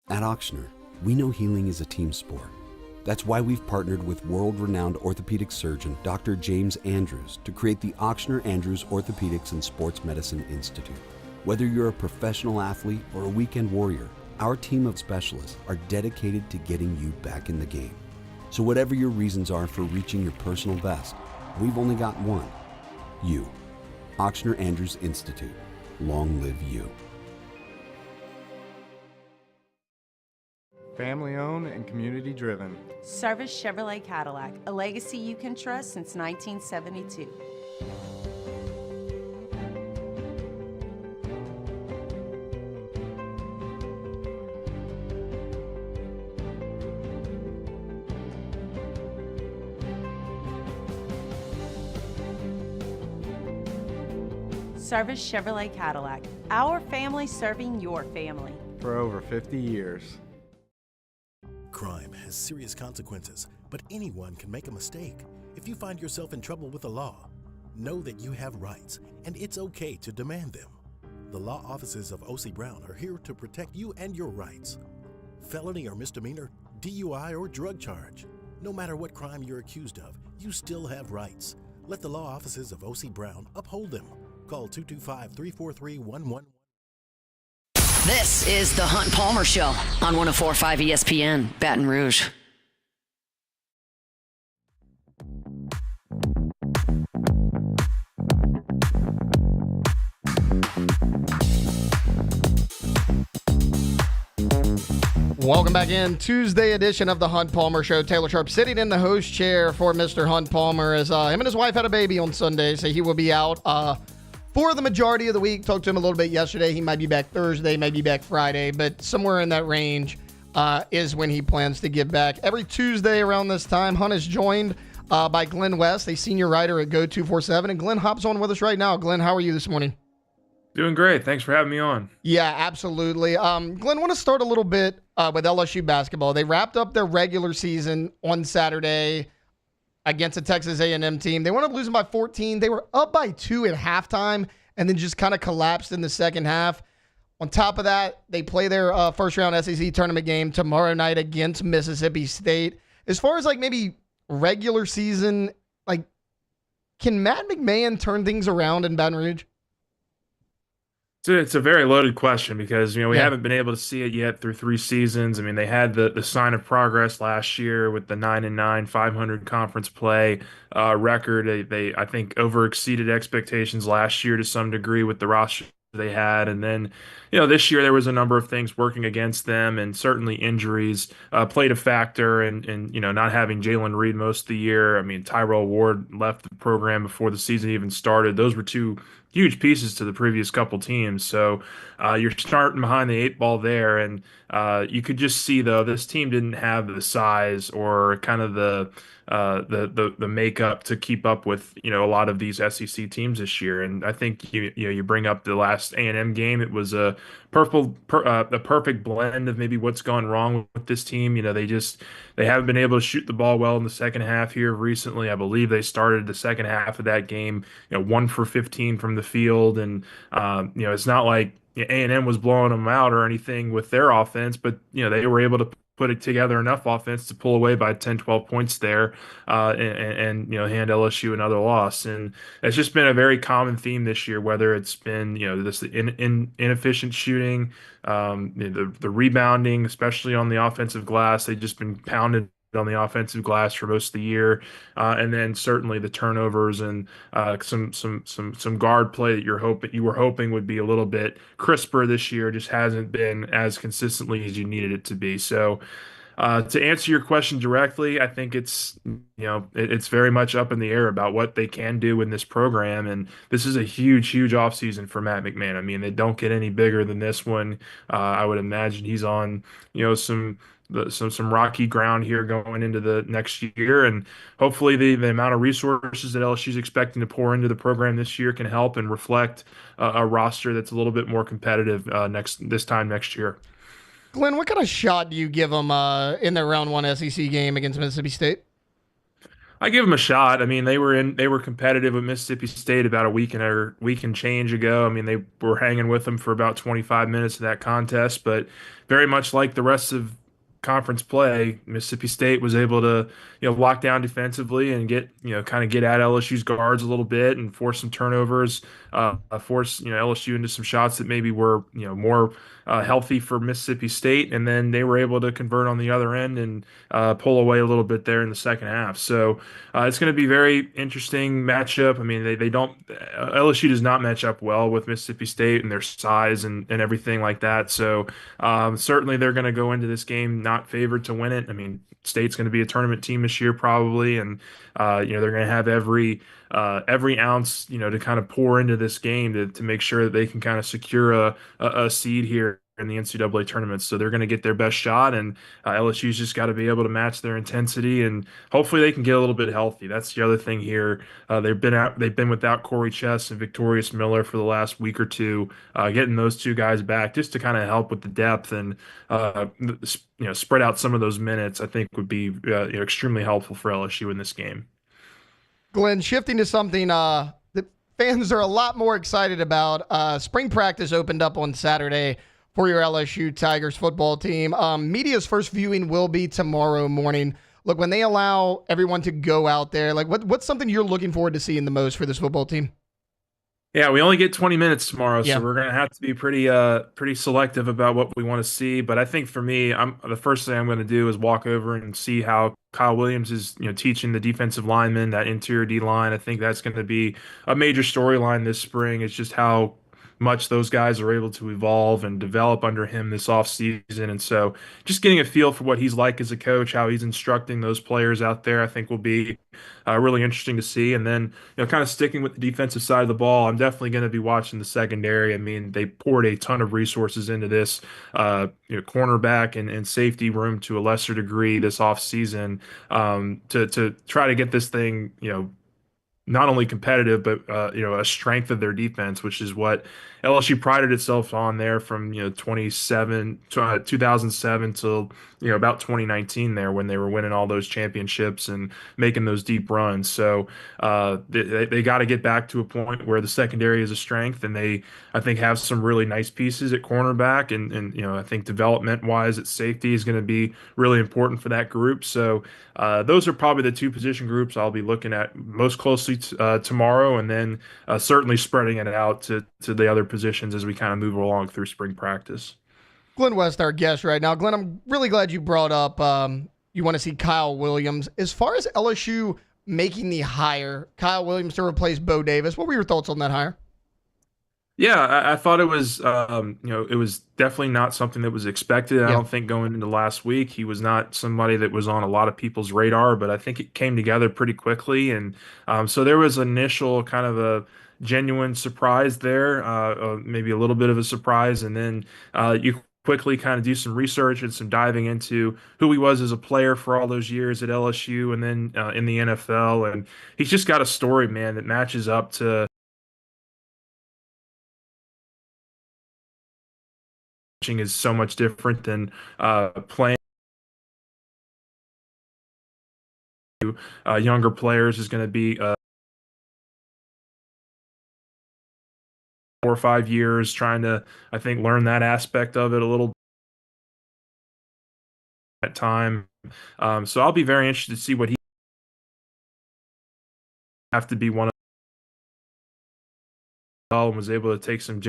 At Auctioner, we know healing is a team sport. That's why we've partnered with world-renowned orthopedic surgeon Dr. James Andrews to create the Auctioner Andrews Orthopedics and Sports Medicine Institute. Whether you're a professional athlete or a weekend warrior, our team of specialists are dedicated to getting you back in the game. So whatever your reasons are for reaching your personal best, we've only got one: you. Auctioner Andrews Institute. Long live you. Family owned and community driven. Service Chevrolet Cadillac, a legacy you can trust since 1972. Service Chevrolet Cadillac, our family serving your family. For over 50 years. Crime has serious consequences, but anyone can make a mistake. If you find yourself in trouble with the law, know that you have rights, and it's okay to demand them. The law offices of O.C. Brown are here to protect you and your rights. Felony or misdemeanor, DUI or drug charge. No matter what crime you're accused of, you still have rights. Let the law offices of O.C. Brown uphold them. Call 225-343-1111. This is the Hunt Palmer Show on 104.5 ESPN, Baton Rouge. Welcome back in. Tuesday edition of the Hunt Palmer Show. Taylor Sharp sitting in the host chair for Mr. Hunt Palmer as him and his wife had a baby on Sunday, so he will be out for the majority of the week. Talked to him a little bit yesterday. He might be back Thursday, might be back Friday, but somewhere in that range is when he plans to get back. Every Tuesday around this time, Hunt is joined by Glenn West, a senior writer at Go247, and Glenn hops on with us right now. Glenn, how are you this morning? Doing great. Thanks for having me on. Yeah, absolutely. Glenn, I want to start a little bit with LSU basketball. They wrapped up their regular season on Saturday against a Texas A&M team. They wound up losing by 14. They were up by 2 at halftime and then just kind of collapsed in the second half. On top of that, they play their first-round SEC tournament game tomorrow night against Mississippi State. As far as, like, maybe regular season, like, can Matt McMahon turn things around in Baton Rouge? It's a very loaded question because we Yeah. haven't been able to see it yet through 3 seasons. I mean, they had the sign of progress last year with the 9-9, 500 conference play record. They I think over exceeded expectations last year to some degree with the roster they had, and then this year there was a number of things working against them, and certainly injuries played a factor, and not having Jalen Reed most of the year. I mean, Tyrell Ward left the program before the season even started. Those were two huge pieces to the previous couple teams. So you're starting behind the eight ball there, and you could just see though this team didn't have the size or kind of the makeup to keep up with a lot of these SEC teams this year. And I think you bring up the last A&M game. It was a perfect blend of maybe what's gone wrong with this team. They haven't been able to shoot the ball well in the second half here recently. I believe they started the second half of that game 1 for 15 from the field, and it's not like A&M was blowing them out or anything with their offense, but they were able to put it together enough offense to pull away by 10, 12 points there, and hand LSU another loss. And it's just been a very common theme this year, whether it's been this inefficient shooting, the rebounding, especially on the offensive glass. They've just been pounded on the offensive glass for most of the year, and then certainly the turnovers and some guard play that you were hoping would be a little bit crisper this year just hasn't been as consistently as you needed it to be. So to answer your question directly, I think it's very much up in the air about what they can do in this program, and this is a huge offseason for Matt McMahon. I mean, they don't get any bigger than this one. I would imagine he's on some rocky ground here going into the next year, and hopefully the amount of resources that LSU's expecting to pour into the program this year can help and reflect a roster that's a little bit more competitive this time next year. Glenn, what kind of shot do you give them in their round one SEC game against Mississippi State? I give them a shot. I mean, they were competitive with Mississippi State about a week and change ago. I mean, they were hanging with them for about 25 minutes of that contest, but very much like the rest of conference play, Mississippi State was able to, lock down defensively and get at LSU's guards a little bit and force some turnovers, force, LSU into some shots that maybe were, more healthy for Mississippi State. And then they were able to convert on the other end and pull away a little bit there in the second half. So it's going to be very interesting matchup. I mean, they don't, LSU does not match up well with Mississippi State and their size and everything like that. So certainly they're going to go into this game not favored to win it. I mean, State's going to be a tournament team this year probably, and they're going to have every ounce to kind of pour into this game to make sure that they can kind of secure a seed here in the NCAA tournament. So they're going to get their best shot, and LSU's just got to be able to match their intensity, and hopefully they can get a little bit healthy. That's the other thing here. They've been without Corey Chess and Victorious Miller for the last week or two. Getting those two guys back just to kind of help with the depth and spread out some of those minutes, I think would be extremely helpful for LSU in this game. Glenn, shifting to something that fans are a lot more excited about. Spring practice opened up on Saturday for your LSU Tigers football team. Media's first viewing will be tomorrow morning. Look, when they allow everyone to go out there, like what's something you're looking forward to seeing the most for this football team? Yeah, we only get 20 minutes tomorrow, Yeah. so we're gonna have to be pretty selective about what we want to see. But I think for me, the first thing I'm going to do is walk over and see how Kyle Williams is, teaching the defensive linemen, that interior D line. I think that's going to be a major storyline this spring. It's just how much those guys are able to evolve and develop under him this offseason. And so just getting a feel for what he's like as a coach, how he's instructing those players out there, I think will be really interesting to see. And then, kind of sticking with the defensive side of the ball, I'm definitely going to be watching the secondary. I mean, they poured a ton of resources into this, cornerback and safety room to a lesser degree this offseason, to try to get this thing, not only competitive, but a strength of their defense, which is what LSU prided itself on there from 2007 till about 2019 there, when they were winning all those championships and making those deep runs. So they got to get back to a point where the secondary is a strength, and they, I think, have some really nice pieces at cornerback, and I think development wise at safety is going to be really important for that group. So those are probably the two position groups I'll be looking at most closely tomorrow, and then certainly spreading it out to the other positions as we kind of move along through spring practice. Glenn West, our guest right now. Glenn, I'm really glad you brought up you want to see Kyle Williams. As far as LSU making the hire, Kyle Williams to replace Bo Davis, what were your thoughts on that hire? Yeah, I thought it was, it was definitely not something that was expected. I don't think going into last week, he was not somebody that was on a lot of people's radar, but I think it came together pretty quickly. And so there was initial kind of a genuine surprise there, maybe a little bit of a surprise. And then you quickly kind of do some research and some diving into who he was as a player for all those years at LSU and then in the NFL. And he's just got a story, man, that matches up to is so much different than playing younger players is going to be 4 or 5 years trying to, I think, learn that aspect of it a little at time. So I'll be very interested to see what he have to be one of and was able to take some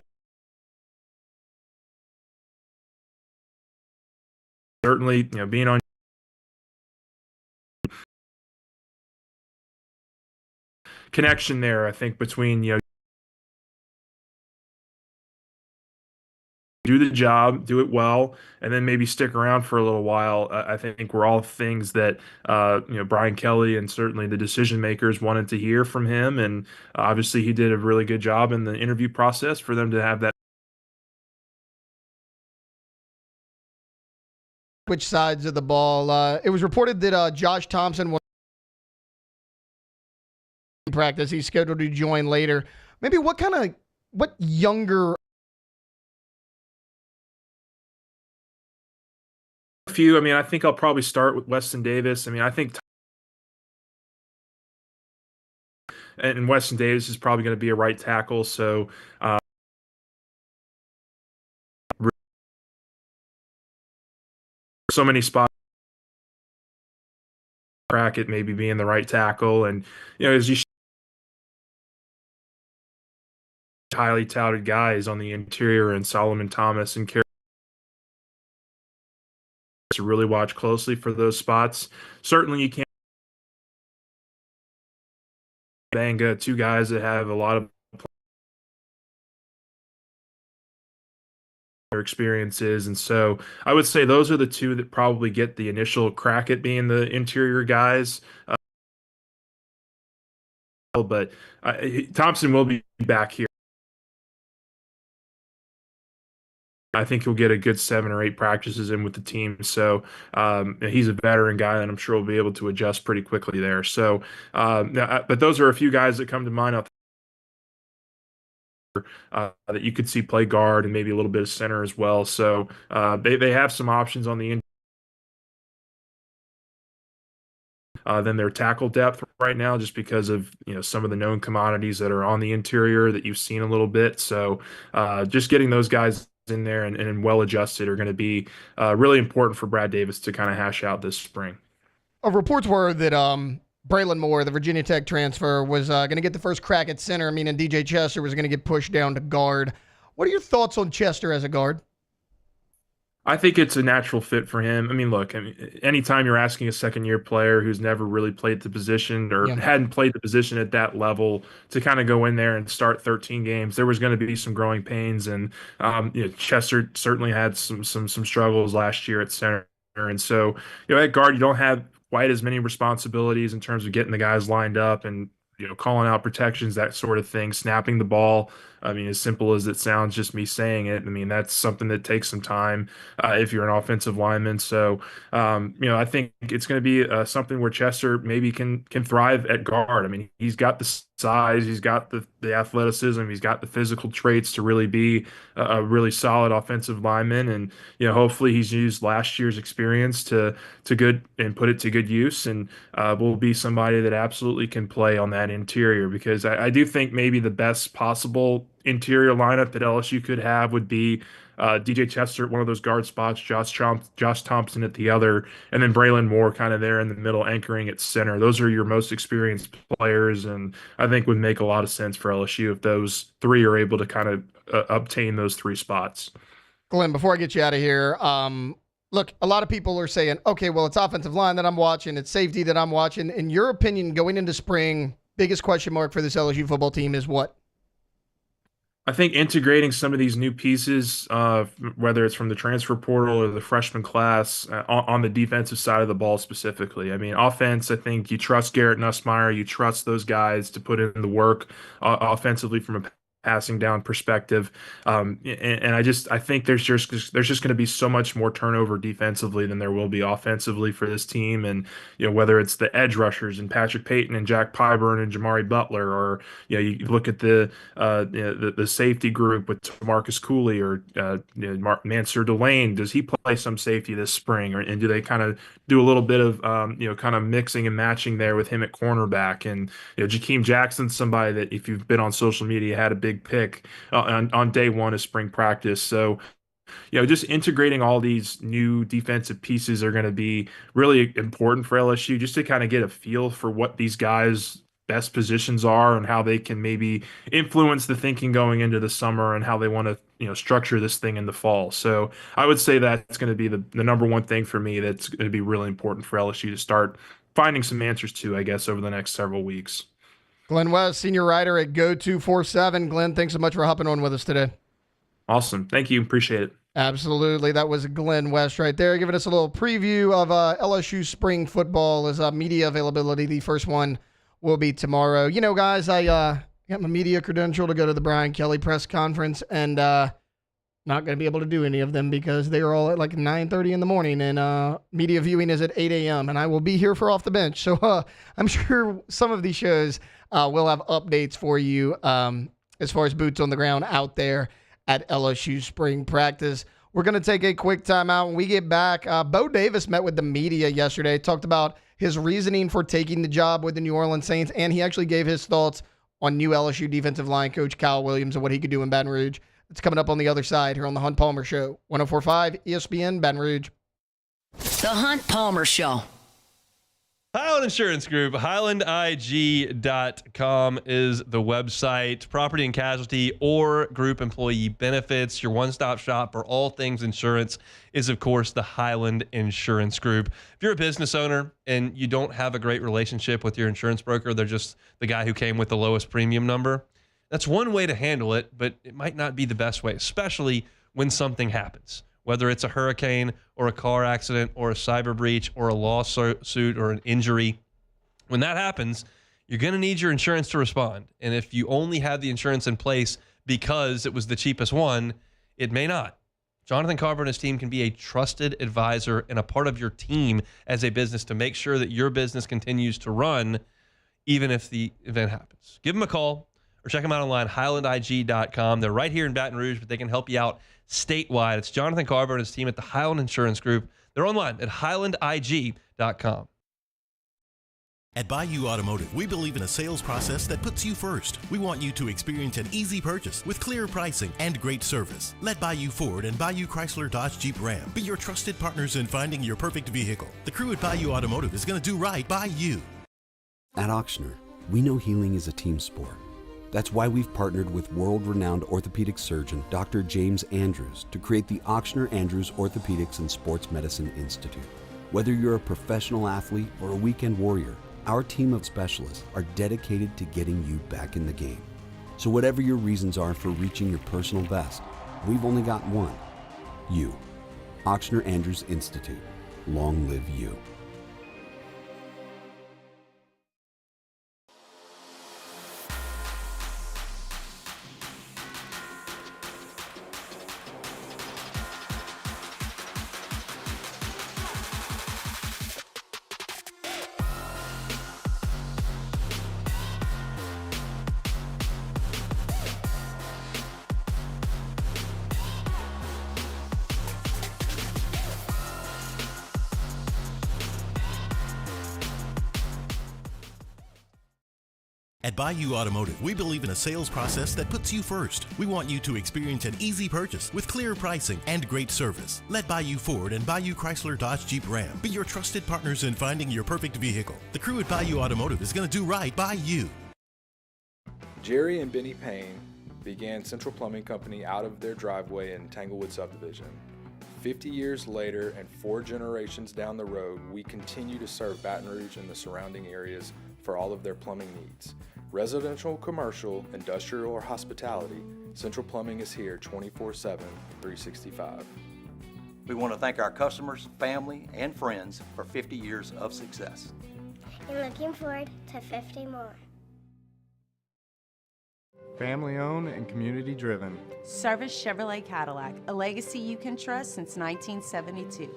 certainly, being on connection there, I think between, do the job, do it well, and then maybe stick around for a little while. I think were all things that Brian Kelly and certainly the decision makers wanted to hear from him, and obviously he did a really good job in the interview process for them to have that. Which sides of the ball? It was reported that Josh Thompson was in practice. He's scheduled to join later. Maybe what younger Few. I mean, I think I'll probably start with Weston Davis. I mean, I think and Weston Davis is probably going to be a right tackle. So so many spots bracket maybe being the right tackle, and as you highly touted guys on the interior and Solomon Thomas and Kerry to really watch closely for those spots. Certainly you can't Banga, two guys that have a lot of experiences, and so I would say those are the two that probably get the initial crack at being the interior guys. But Thompson will be back here. I think he'll get a good 7 or 8 practices in with the team. So he's a veteran guy, and I'm sure he'll be able to adjust pretty quickly there. So, but those are a few guys that come to mind out that you could see play guard and maybe a little bit of center as well. So they have some options on the than their tackle depth right now, just because of some of the known commodities that are on the interior that you've seen a little bit. So just getting those guys in there and well adjusted are going to be really important for Brad Davis to kind of hash out this spring. Reports were that Braylon Moore, the Virginia Tech transfer, was going to get the first crack at center. I mean, and DJ Chester was going to get pushed down to guard. What are your thoughts on Chester as a guard? I think it's a natural fit for him. I mean, look, anytime you're asking a second-year player who's never really played the position or hadn't played the position at that level to kind of go in there and start 13 games, there was going to be some growing pains. And Chester certainly had some struggles last year at center. And so, at guard, you don't have quite as many responsibilities in terms of getting the guys lined up and calling out protections, that sort of thing, snapping the ball. I mean, as simple as it sounds, just me saying it, I mean, that's something that takes some time if you're an offensive lineman. So, I think it's going to be something where Chester maybe can thrive at guard. I mean, he's got the size, he's got the athleticism, he's got the physical traits to really be a really solid offensive lineman. And, hopefully he's used last year's experience to good and put it to good use, and will be somebody that absolutely can play on that interior, because I do think maybe the best possible interior lineup that LSU could have would be DJ Chester at one of those guard spots, Josh Thompson at the other, and then Braylon Moore kind of there in the middle, anchoring at center. Those are your most experienced players, and I think would make a lot of sense for LSU if those three are able to kind of obtain those three spots. Glenn, before I get you out of here, look, a lot of people are saying, okay, well, it's offensive line that I'm watching, it's safety that I'm watching. In your opinion, going into spring, biggest question mark for this LSU football team is what? I think integrating some of these new pieces, whether it's from the transfer portal or the freshman class, on the defensive side of the ball specifically. I mean, offense, I think you trust Garrett Nussmeier, you trust those guys to put in the work offensively from a passing down perspective. And I think there's just going to be so much more turnover defensively than there will be offensively for this team. And, whether it's the edge rushers and Patrick Payton and Jack Pyburn and Jamari Butler, or, you look at the safety group with Marcus Cooley or Mansur Delane. Does he play some safety this spring? And do they kind of do a little bit of, kind of mixing and matching there with him at cornerback? And, Jakeem Jackson's somebody that, if you've been on social media, had a big pick on day one of spring practice. So, just integrating all these new defensive pieces are going to be really important for LSU, just to kind of get a feel for what these guys' best positions are and how they can maybe influence the thinking going into the summer and how they want to, structure this thing in the fall. So I would say that's going to be the number one thing for me that's going to be really important for LSU to start finding some answers to, I guess, over the next several weeks. Glenn West, senior writer at Go247. Glenn, thanks so much for hopping on with us today. Awesome. Thank you. Appreciate it. Absolutely. That was Glenn West right there, giving us a little preview of LSU spring football as media availability. The first one will be tomorrow. Guys, I got my media credential to go to the Brian Kelly press conference, and not going to be able to do any of them because they are all at like 9:30 in the morning, and media viewing is at 8 a.m., and I will be here for Off the Bench. So I'm sure some of these shows will have updates for you as far as boots on the ground out there at LSU spring practice. We're going to take a quick timeout. When we get back, Bo Davis met with the media yesterday, talked about his reasoning for taking the job with the New Orleans Saints, and he actually gave his thoughts on new LSU defensive line coach Kyle Williams and what he could do in Baton Rouge. It's coming up on the other side here on the Hunt Palmer Show, 104.5 ESPN Baton Rouge. The Hunt Palmer Show. Highland Insurance Group, HighlandIG.com is the website. Property and casualty or group employee benefits. Your one-stop shop for all things insurance is, of course, the Highland Insurance Group. If you're a business owner and you don't have a great relationship with your insurance broker, they're just the guy who came with the lowest premium number, that's one way to handle it, but it might not be the best way, especially when something happens. Whether it's a hurricane or a car accident or a cyber breach or a lawsuit or an injury. When that happens, you're going to need your insurance to respond. And if you only have the insurance in place because it was the cheapest one, it may not. Jonathan Carver and his team can be a trusted advisor and a part of your team as a business to make sure that your business continues to run even if the event happens. Give them a call or check them out online, HighlandIG.com. They're right here in Baton Rouge, but they can help you out statewide. It's Jonathan Carver and his team at the Highland Insurance Group. They're online at HighlandIG.com. At Bayou Automotive, we believe in a sales process that puts you first. We want you to experience an easy purchase with clear pricing and great service. Let Bayou Ford and Bayou Chrysler Dodge Jeep Ram be your trusted partners in finding your perfect vehicle. The crew at Bayou Automotive is going to do right by you. At Auctioner, we know healing is a team sport. That's why we've partnered with world-renowned orthopedic surgeon Dr. James Andrews to create the Auctioner Andrews Orthopedics and Sports Medicine Institute. Whether you're a professional athlete or a weekend warrior, our team of specialists are dedicated to getting you back in the game. So whatever your reasons are for reaching your personal best, we've only got one: you. Auctioner Andrews Institute. Long live you. At Bayou Automotive, we believe in a sales process that puts you first. We want you to experience an easy purchase with clear pricing and great service. Let Bayou Ford and Bayou Chrysler Dodge Jeep Ram be your trusted partners in finding your perfect vehicle. The crew at Bayou Automotive is going to do right by you. Jerry and Benny Payne began Central Plumbing Company out of their driveway in Tanglewood subdivision. 50 years later and 4 generations down the road, we continue to serve Baton Rouge and the surrounding areas for all of their plumbing needs. Residential, commercial, industrial, or hospitality, Central Plumbing is here 24/7, 365. We want to thank our customers, family, and friends for 50 years of success. And looking forward to 50 more. Family owned and community driven. Service Chevrolet Cadillac, a legacy you can trust since 1972.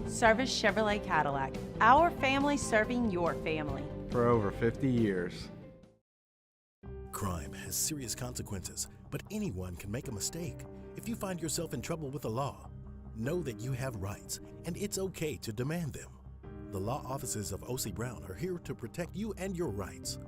Service Chevrolet Cadillac, our family serving your family. For over 50 years. Crime has serious consequences, but anyone can make a mistake. If you find yourself in trouble with the law, know that you have rights, and it's okay to demand them. The law offices of O.C. Brown are here to protect you and your rights.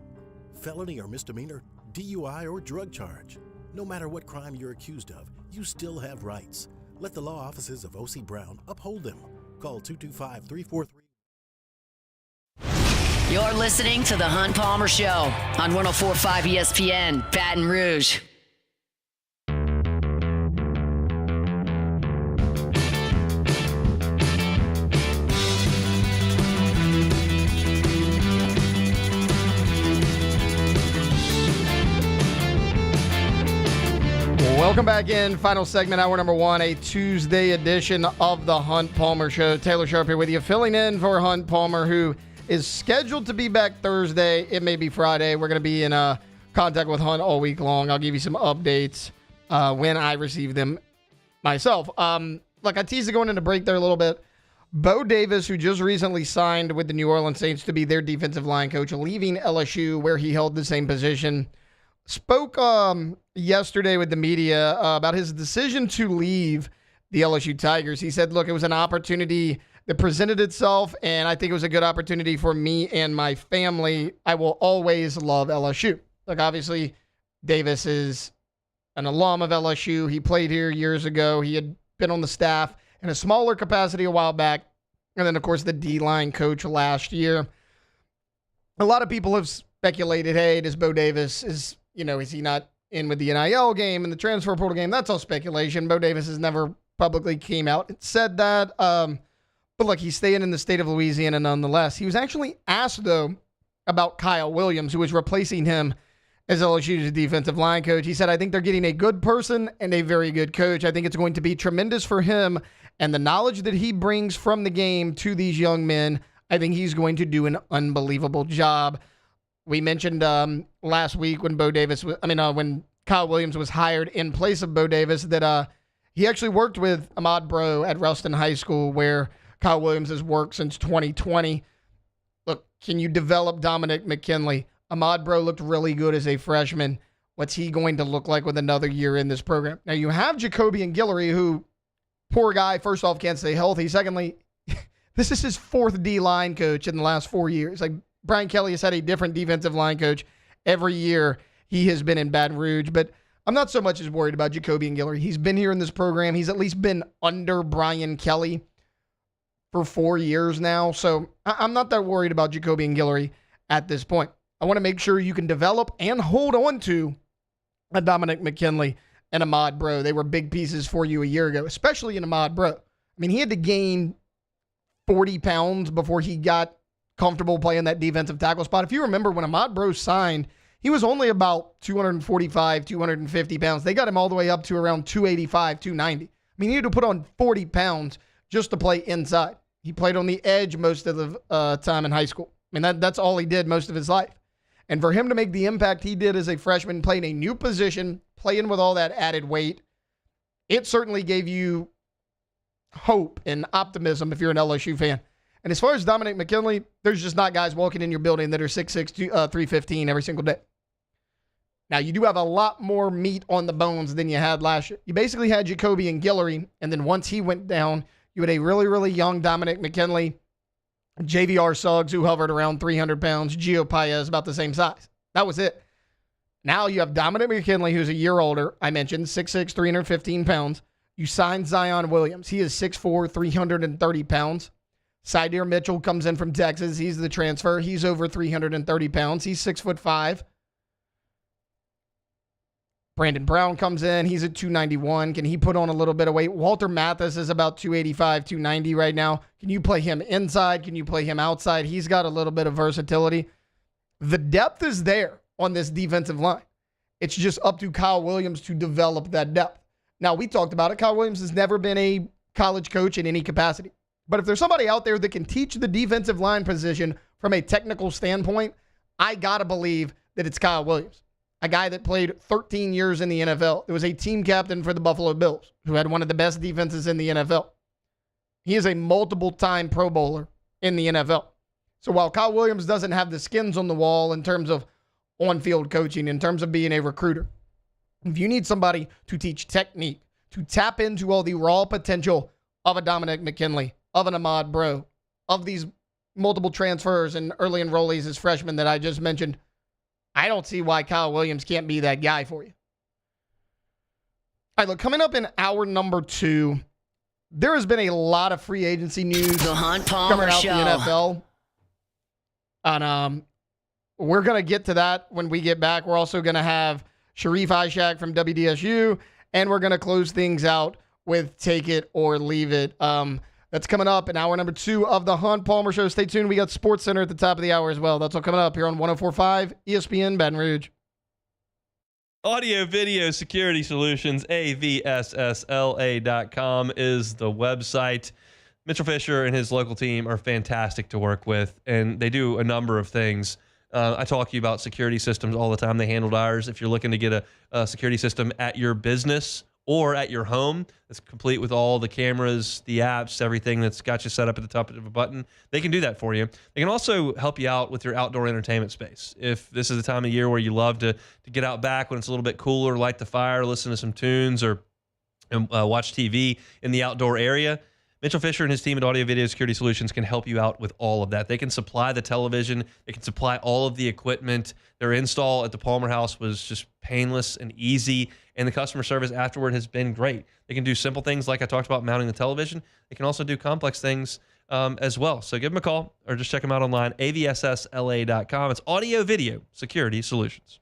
Felony or misdemeanor, DUI or drug charge. No matter what crime you're accused of, you still have rights. Let the law offices of O.C. Brown uphold them. Call 225-343. You're listening to The Hunt Palmer Show on 104.5 ESPN, Baton Rouge. Welcome back in. Final segment, hour number 1, a Tuesday edition of the Hunt Palmer Show. Taylor Sharp here with you, filling in for Hunt Palmer, who is scheduled to be back Thursday. It may be Friday. We're going to be in contact with Hunt all week long. I'll give you some updates when I receive them myself. Look, I teased it going into break there a little bit. Bo Davis, who just recently signed with the New Orleans Saints to be their defensive line coach, leaving LSU where he held the same position, spoke yesterday with the media about his decision to leave the LSU Tigers. He said, look, it was an opportunity that presented itself, and I think it was a good opportunity for me and my family. I will always love LSU. Look, obviously, Davis is an alum of LSU. He played here years ago. He had been on the staff in a smaller capacity a while back, and then, of course, the D-line coach last year. A lot of people have speculated, hey, does Bo Davis, is he not in with the NIL game and the transfer portal game? That's all speculation. Bo Davis has never publicly came out and said that. But look, he's staying in the state of Louisiana nonetheless. He was actually asked, though, about Kyle Williams, who was replacing him as LSU's defensive line coach. He said, I think they're getting a good person and a very good coach. I think it's going to be tremendous for him and the knowledge that he brings from the game to these young men. I think he's going to do an unbelievable job. We mentioned last week when when Kyle Williams was hired in place of Bo Davis that he actually worked with Ahmad Bro at Ralston High School, where Kyle Williams has worked since 2020. Look, can you develop Dominic McKinley? Ahmad Bro looked really good as a freshman. What's he going to look like with another year in this program? Now, you have Jacoby and Guillory, who, poor guy, first off, can't stay healthy. Secondly, this is his 4th D-line coach in the last 4 years. Like, Brian Kelly has had a different defensive line coach every year he has been in Baton Rouge, but I'm not so much as worried about Jacoby and Guillory. He's been here in this program. He's at least been under Brian Kelly for 4 years now, so I'm not that worried about Jacoby and Guillory at this point. I want to make sure you can develop and hold on to a Dominic McKinley and Ahmad Bro. They were big pieces for you a year ago, especially in Ahmad Bro. I mean, he had to gain 40 pounds before he got comfortable playing that defensive tackle spot. If you remember when Ahmad Bro signed, he was only about 245, 250 pounds. They got him all the way up to around 285, 290. I mean, he had to put on 40 pounds just to play inside. He played on the edge most of the time in high school. I mean, that's all he did most of his life. And for him to make the impact he did as a freshman, playing a new position, playing with all that added weight, it certainly gave you hope and optimism if you're an LSU fan. And as far as Dominic McKinley, there's just not guys walking in your building that are 6'6", 315 every single day. Now, you do have a lot more meat on the bones than you had last year. You basically had Jacoby and Guillory, and then once he went down, you had a really, really young Dominic McKinley, JVR Suggs, who hovered around 300 pounds, Gio Paez, about the same size. That was it. Now you have Dominic McKinley, who's a year older. I mentioned 6'6", 315 pounds. You signed Zion Williams. He is 6'4", 330 pounds. Sydir Mitchell comes in from Texas. He's the transfer. He's over 330 pounds. He's 6'5". Brandon Brown comes in. He's at 291. Can he put on a little bit of weight? Walter Mathis is about 285, 290 right now. Can you play him inside? Can you play him outside? He's got a little bit of versatility. The depth is there on this defensive line. It's just up to Kyle Williams to develop that depth. Now, we talked about it. Kyle Williams has never been a college coach in any capacity. But if there's somebody out there that can teach the defensive line position from a technical standpoint, I got to believe that it's Kyle Williams. A guy that played 13 years in the NFL. It was a team captain for the Buffalo Bills, who had one of the best defenses in the NFL. He is a multiple-time Pro Bowler in the NFL. So while Kyle Williams doesn't have the skins on the wall in terms of on-field coaching, in terms of being a recruiter, if you need somebody to teach technique, to tap into all the raw potential of a Dominic McKinley, of an Ahmad Bro, of these multiple transfers and early enrollees as freshmen that I just mentioned, I don't see why Kyle Williams can't be that guy for you. All right, look, coming up in hour number 2, there has been a lot of free agency news The Hunt Palmer coming out Show. the NFL. And we're going to get to that when we get back. We're also going to have Sharif Ishak from WDSU, and we're going to close things out with Take It or Leave It. That's coming up in hour number 2 of the Hunt Palmer Show. Stay tuned. We got Sports Center at the top of the hour as well. That's all coming up here on 104.5 ESPN Baton Rouge. Audio Video Security Solutions, AVSSLA.com is the website. Mitchell Fisher and his local team are fantastic to work with, and they do a number of things. I talk to you about security systems all the time. They handled ours. If you're looking to get a security system at your business or at your home that's complete with all the cameras, the apps, everything that's got you set up at the top of a button, they can do that for you. They can also help you out with your outdoor entertainment space. If this is the time of year where you love to get out back when it's a little bit cooler, light the fire, listen to some tunes, or watch TV in the outdoor area, Mitchell Fisher and his team at Audio Video Security Solutions can help you out with all of that. They can supply the television. They can supply all of the equipment. Their install at the Palmer House was just painless and easy, and the customer service afterward has been great. They can do simple things like I talked about mounting the television. They can also do complex things as well. So give them a call or just check them out online, avssla.com. It's Audio Video Security Solutions.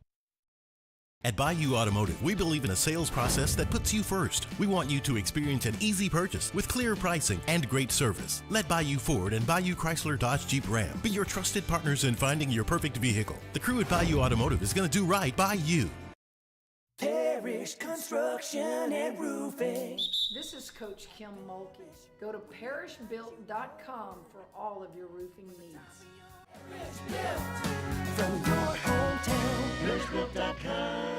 At Bayou Automotive, we believe in a sales process that puts you first. We want you to experience an easy purchase with clear pricing and great service. Let Bayou Ford and Bayou Chrysler Dodge Jeep Ram be your trusted partners in finding your perfect vehicle. The crew at Bayou Automotive is going to do right by you. Parrish Construction and Roofing. This is Coach Kim Mulkey. Go to parrishbuilt.com for all of your roofing needs. From your hometown, parrishbuilt.com.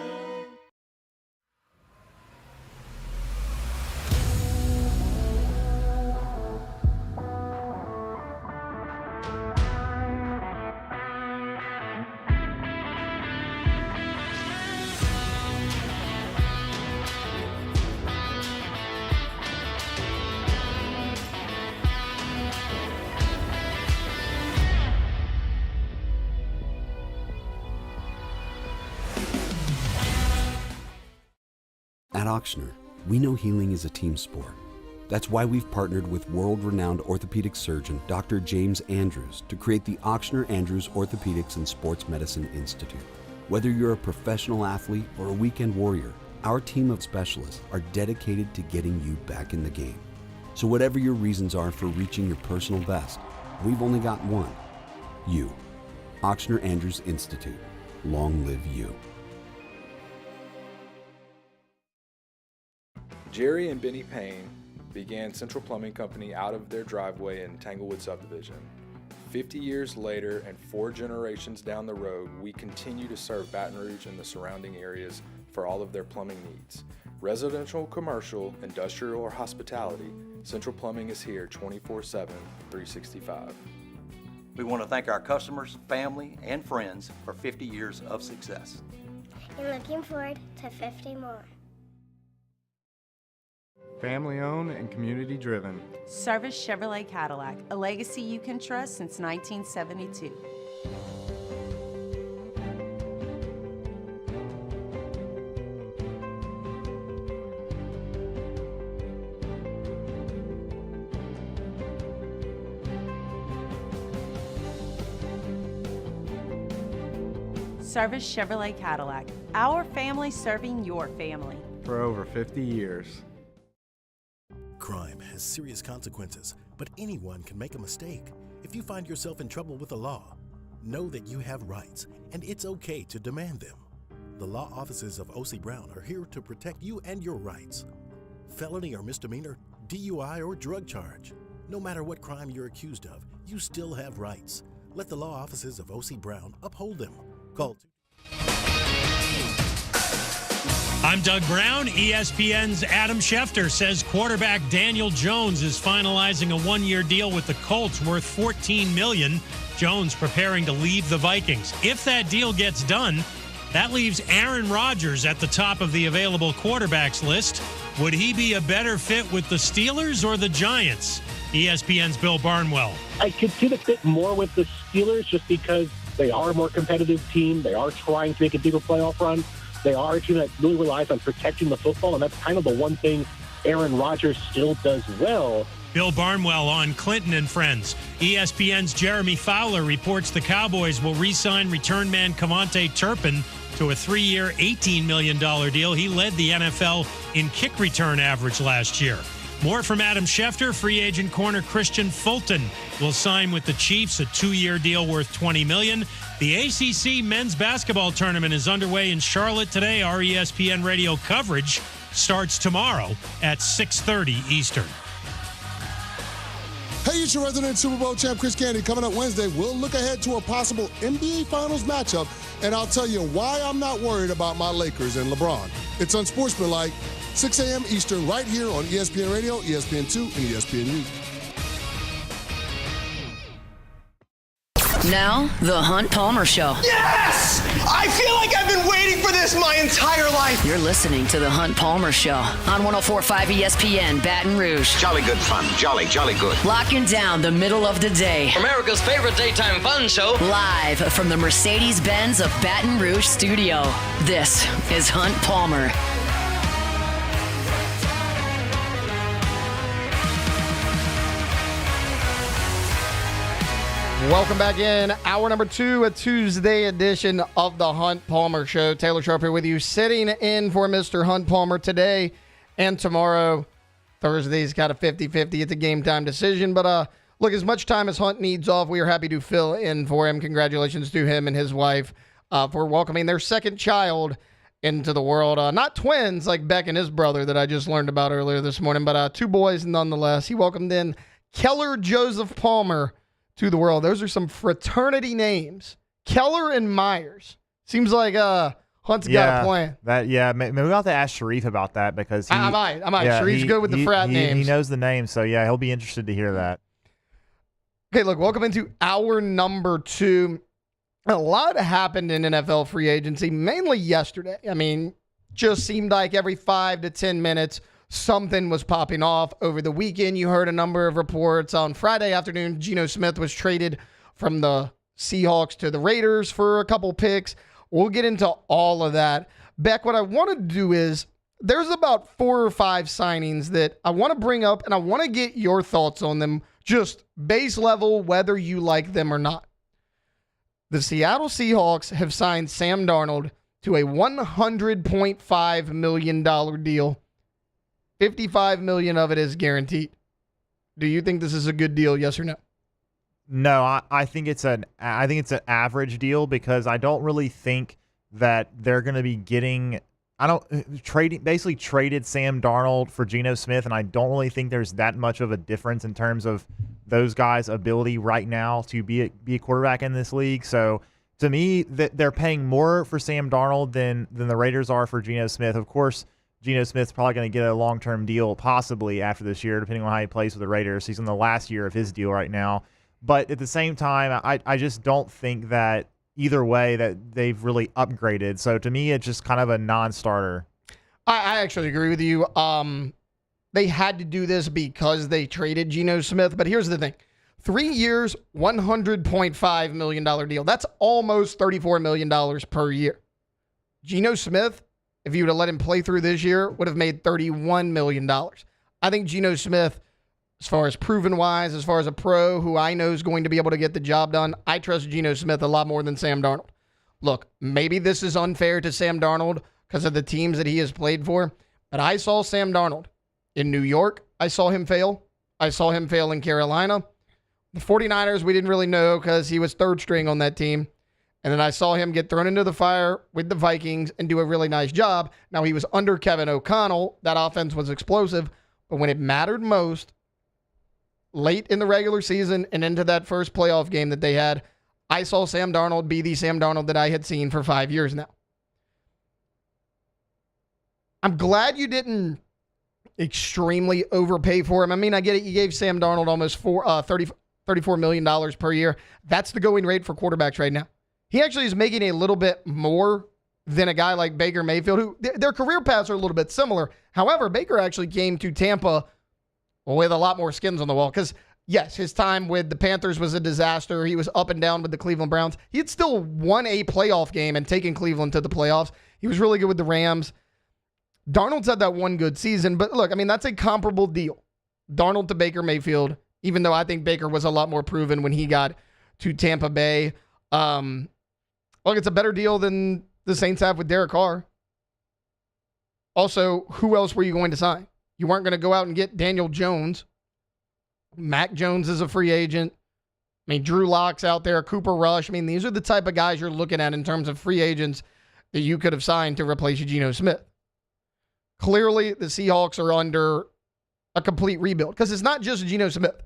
At Ochsner, we know healing is a team sport. That's why we've partnered with world-renowned orthopedic surgeon Dr. James Andrews to create the Ochsner Andrews Orthopedics and Sports Medicine Institute. Whether you're a professional athlete or a weekend warrior, our team of specialists are dedicated to getting you back in the game. So whatever your reasons are for reaching your personal best, we've only got one: you. Ochsner Andrews Institute. Long live you. Jerry and Benny Payne began Central Plumbing Company out of their driveway in Tanglewood subdivision. 50 years later and 4 generations down the road, we continue to serve Baton Rouge and the surrounding areas for all of their plumbing needs. Residential, commercial, industrial, or hospitality, Central Plumbing is here 24/7, 365. We want to thank our customers, family, and friends for 50 years of success. And looking forward to 50 more. Family owned and community driven. Service Chevrolet Cadillac, a legacy you can trust since 1972. Service Chevrolet Cadillac, our family serving your family. For over 50 years. Crime has serious consequences, but anyone can make a mistake. If you find yourself in trouble with the law, know that you have rights, and it's okay to demand them. The law offices of O.C. Brown are here to protect you and your rights. Felony or misdemeanor, DUI or drug charge. No matter what crime you're accused of, you still have rights. Let the law offices of O.C. Brown uphold them. Call. I'm Doug Brown. ESPN's Adam Schefter says quarterback Daniel Jones is finalizing a one-year deal with the Colts worth $14 million. Jones preparing to leave the Vikings. If that deal gets done, that leaves Aaron Rodgers at the top of the available quarterbacks list. Would he be a better fit with the Steelers or the Giants? ESPN's Bill Barnwell. I could see the fit more with the Steelers just because they are a more competitive team. They are trying to make a deeper playoff run. They are a team that really relies on protecting the football, and that's kind of the one thing Aaron Rodgers still does well. Bill Barnwell on Clinton and Friends. ESPN's Jeremy Fowler reports the Cowboys will re-sign return man Cavante Turpin to a 3-year, $18 million deal. He led the NFL in kick return average last year. More from Adam Schefter. Free agent corner Christian Fulton will sign with the Chiefs, a 2-year deal worth $20 million. The ACC men's basketball tournament is underway in Charlotte today. Our ESPN radio coverage starts tomorrow at 6:30 Eastern. Hey, it's your resident Super Bowl champ, Chris Candy. Coming up Wednesday, we'll look ahead to a possible NBA Finals matchup, and I'll tell you why I'm not worried about my Lakers and LeBron. It's Unsportsmanlike, 6 a.m. Eastern, right here on ESPN Radio, ESPN2, and ESPN News. Now, the Hunt Palmer Show. Yes! I feel like I've been waiting for this my entire life. You're listening to the Hunt Palmer Show on 104.5 ESPN Baton Rouge. Jolly good fun. Jolly good. Locking down the middle of the day. America's favorite daytime fun show. Live from the Mercedes-Benz of Baton Rouge studio. This is Hunt Palmer. Welcome back in. Hour number 2, a Tuesday edition of the Hunt Palmer Show. Taylor Sharp here with you, sitting in for Mr. Hunt Palmer today and tomorrow. Thursday's got a 50-50. It's a game time decision. But look, as much time as Hunt needs off, we are happy to fill in for him. Congratulations to him and his wife for welcoming their second child into the world. Not twins like Beck and his brother that I just learned about earlier this morning, but 2 boys nonetheless. He welcomed in Keller Joseph Palmer to the world. Those are some fraternity names. Keller and Myers. Seems like Hunt's got a plan. Maybe we'll have to ask Sharif about that because I might. Sharif's good with the frat names. He knows the names, so yeah, he'll be interested to hear that. Okay, look, welcome into hour number 2. A lot happened in NFL free agency, mainly yesterday. I mean, just seemed like every 5 to 10 minutes, something was popping off. Over the weekend, you heard a number of reports. On Friday afternoon, Geno Smith was traded from the Seahawks to the Raiders for a couple picks. We'll get into all of that. Beck, what I want to do is there's about 4 or 5 signings that I want to bring up, and I want to get your thoughts on them, just base level, whether you like them or not. The Seattle Seahawks have signed Sam Darnold to a $100.5 million deal. $55 million of it is guaranteed. Do you think this is a good deal? Yes or no? No, I think it's an average deal because I don't really think that they're going to be getting. Basically traded Sam Darnold for Geno Smith, and I don't really think there's that much of a difference in terms of those guys' ability right now to be a quarterback in this league. So to me, that they're paying more for Sam Darnold than the Raiders are for Geno Smith. Of course, Geno Smith's probably going to get a long-term deal possibly after this year, depending on how he plays with the Raiders. He's in the last year of his deal right now. But at the same time, I just don't think that either way that they've really upgraded. So to me, it's just kind of a non-starter. I actually agree with you. They had to do this because they traded Geno Smith. But here's the thing. 3 years, $100.5 million deal. That's almost $34 million per year. Geno Smith, if you would have let him play through this year, would have made $31 million. I think Geno Smith, as far as proven-wise, as far as a pro who I know is going to be able to get the job done, I trust Geno Smith a lot more than Sam Darnold. Look, maybe this is unfair to Sam Darnold because of the teams that he has played for, but I saw Sam Darnold in New York. I saw him fail. I saw him fail in Carolina. The 49ers, we didn't really know because he was third string on that team. And then I saw him get thrown into the fire with the Vikings and do a really nice job. Now, he was under Kevin O'Connell. That offense was explosive. But when it mattered most, late in the regular season and into that first playoff game that they had, I saw Sam Darnold be the Sam Darnold that I had seen for 5 years now. I'm glad you didn't extremely overpay for him. I mean, I get it. You gave Sam Darnold almost $34 million per year. That's the going rate for quarterbacks right now. He actually is making a little bit more than a guy like Baker Mayfield, who their career paths are a little bit similar. However, Baker actually came to Tampa with a lot more skins on the wall because, yes, his time with the Panthers was a disaster. He was up and down with the Cleveland Browns. He had still won a playoff game and taken Cleveland to the playoffs. He was really good with the Rams. Darnold's had that one good season, but look, I mean, that's a comparable deal. Darnold to Baker Mayfield, even though I think Baker was a lot more proven when he got to Tampa Bay. Look, it's a better deal than the Saints have with Derek Carr. Also, who else were you going to sign? You weren't going to go out and get Daniel Jones. Mac Jones is a free agent. I mean, Drew Lock's out there, Cooper Rush. I mean, these are the type of guys you're looking at in terms of free agents that you could have signed to replace Geno Smith. Clearly, the Seahawks are under a complete rebuild because it's not just Geno Smith.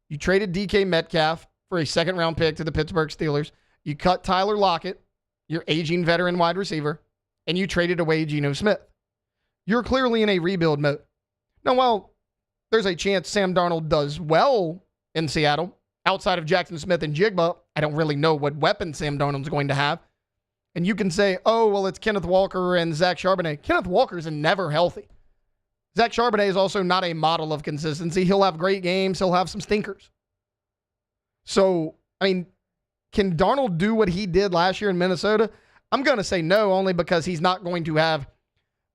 You traded DK Metcalf for a second-round pick to the Pittsburgh Steelers. You cut Tyler Lockett, your aging veteran wide receiver, and you traded away Geno Smith. You're clearly in a rebuild mode. Now, while there's a chance Sam Darnold does well in Seattle, outside of Jackson Smith and Jigba, I don't really know what weapon Sam Darnold's going to have. And you can say, oh, well, it's Kenneth Walker and Zach Charbonnet. Kenneth Walker's never healthy. Zach Charbonnet is also not a model of consistency. He'll have great games. He'll have some stinkers. So, I mean, can Darnold do what he did last year in Minnesota? I'm going to say no, only because he's not going to have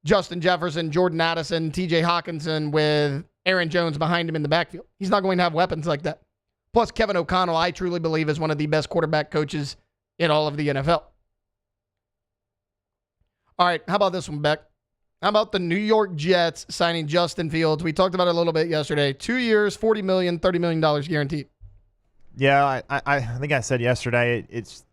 Justin Jefferson, Jordan Addison, TJ Hawkinson with Aaron Jones behind him in the backfield. He's not going to have weapons like that. Plus, Kevin O'Connell, I truly believe, is one of the best quarterback coaches in all of the NFL. All right, how about this one, Beck? How about the New York Jets signing Justin Fields? We talked about it a little bit yesterday. 2 years, $40 million, $30 million guaranteed. Yeah, I think I said yesterday, it's,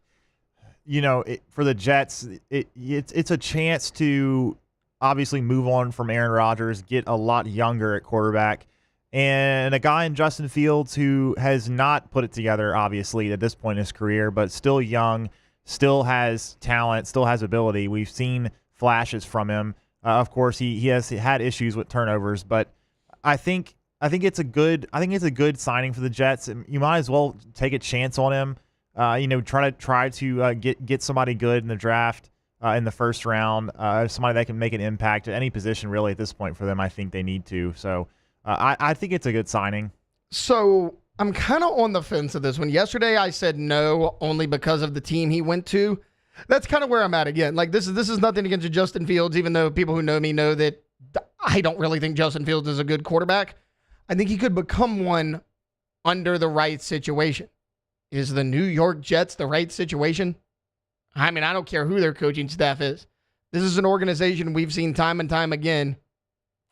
you know, for the Jets, it's a chance to obviously move on from Aaron Rodgers, get a lot younger at quarterback, and a guy in Justin Fields who has not put it together, obviously, at this point in his career, but still young, still has talent, still has ability. We've seen flashes from him. Of course, he has had issues with turnovers, but I think it's a good signing for the Jets. You might as well take a chance on him. Try to get somebody good in the draft in the first round. Somebody that can make an impact at any position really at this point for them. I think they need to. So I think it's a good signing. So I'm kind of on the fence of this one. Yesterday I said no only because of the team he went to. That's kind of where I'm at again. Like this is nothing against Justin Fields, even though people who know me know that I don't really think Justin Fields is a good quarterback. I think he could become one under the right situation. Is the New York Jets the right situation? I mean, I don't care who their coaching staff is. This is an organization we've seen time and time again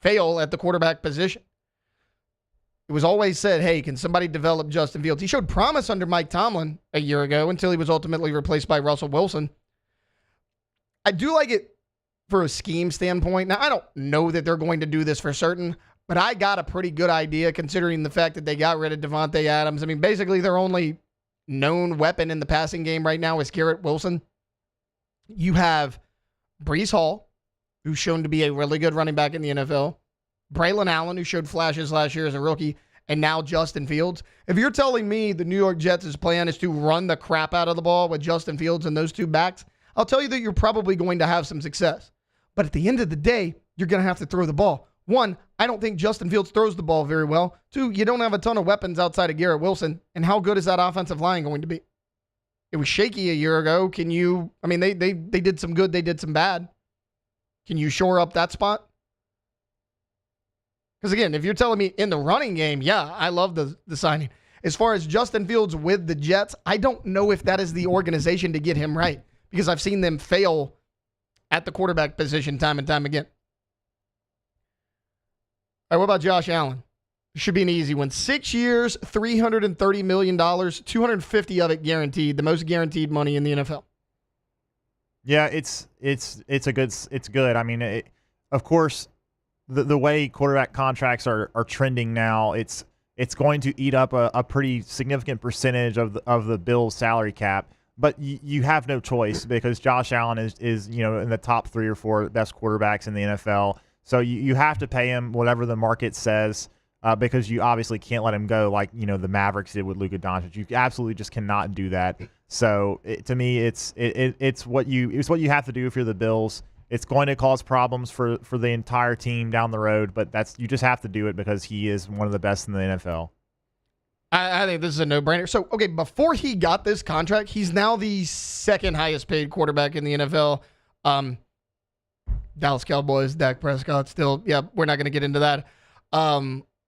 fail at the quarterback position. It was always said, hey, can somebody develop Justin Fields? He showed promise under Mike Tomlin a year ago until he was ultimately replaced by Russell Wilson. I do like it for a scheme standpoint. Now, I don't know that they're going to do this for certain, but I got a pretty good idea considering the fact that they got rid of Devontae Adams. I mean, basically their only known weapon in the passing game right now is Garrett Wilson. You have Breece Hall, who's shown to be a really good running back in the NFL. Braylon Allen, who showed flashes last year as a rookie. And now Justin Fields. If you're telling me the New York Jets' plan is to run the crap out of the ball with Justin Fields and those two backs, I'll tell you that you're probably going to have some success. But at the end of the day, you're going to have to throw the ball. One, I don't think Justin Fields throws the ball very well. Two, you don't have a ton of weapons outside of Garrett Wilson. And how good is that offensive line going to be? It was shaky a year ago. They did some good, they did some bad. Can you shore up that spot? Because, again, if you're telling me in the running game, yeah, I love the signing. As far as Justin Fields with the Jets, I don't know if that is the organization to get him right because I've seen them fail at the quarterback position time and time again. All right, what about Josh Allen? Should be an easy one. 6 years, $330 million, 250 of it guaranteed, the most guaranteed money in the NFL. Yeah, it's good. I mean, of course, the way quarterback contracts are trending now, it's going to eat up a pretty significant percentage of the Bills' salary cap. But you have no choice because Josh Allen is in the top 3 or 4 best quarterbacks in the NFL. So you have to pay him whatever the market says because you obviously can't let him go like the Mavericks did with Luka Doncic. You absolutely just cannot do that. So to me, it's what you have to do if you're the Bills. It's going to cause problems for the entire team down the road, but you just have to do it because he is one of the best in the NFL. I think this is a no-brainer. So, okay, before he got this contract, he's now the second highest paid quarterback in the NFL. Dallas Cowboys, Dak Prescott still, we're not going to get into that.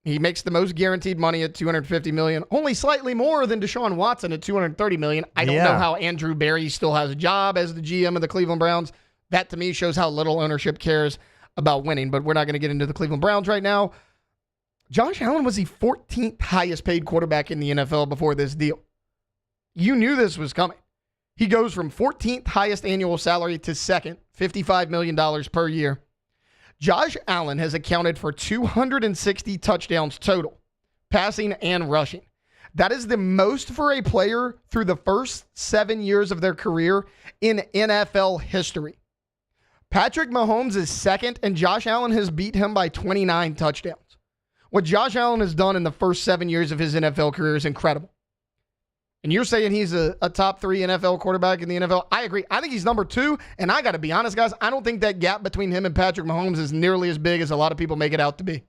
He makes the most guaranteed money at $250 million, only slightly more than Deshaun Watson at $230 million. I don't know how Andrew Berry still has a job as the GM of the Cleveland Browns. That, to me, shows how little ownership cares about winning, but we're not going to get into the Cleveland Browns right now. Josh Allen was the 14th highest paid quarterback in the NFL before this deal. You knew this was coming. He goes from 14th highest annual salary to second, $55 million per year. Josh Allen has accounted for 260 touchdowns total, passing and rushing. That is the most for a player through the first 7 years of their career in NFL history. Patrick Mahomes is second, and Josh Allen has beat him by 29 touchdowns. What Josh Allen has done in the first 7 years of his NFL career is incredible. And you're saying he's a top 3 NFL quarterback in the NFL? I agree. I think he's number 2, and I got to be honest, guys, I don't think that gap between him and Patrick Mahomes is nearly as big as a lot of people make it out to be.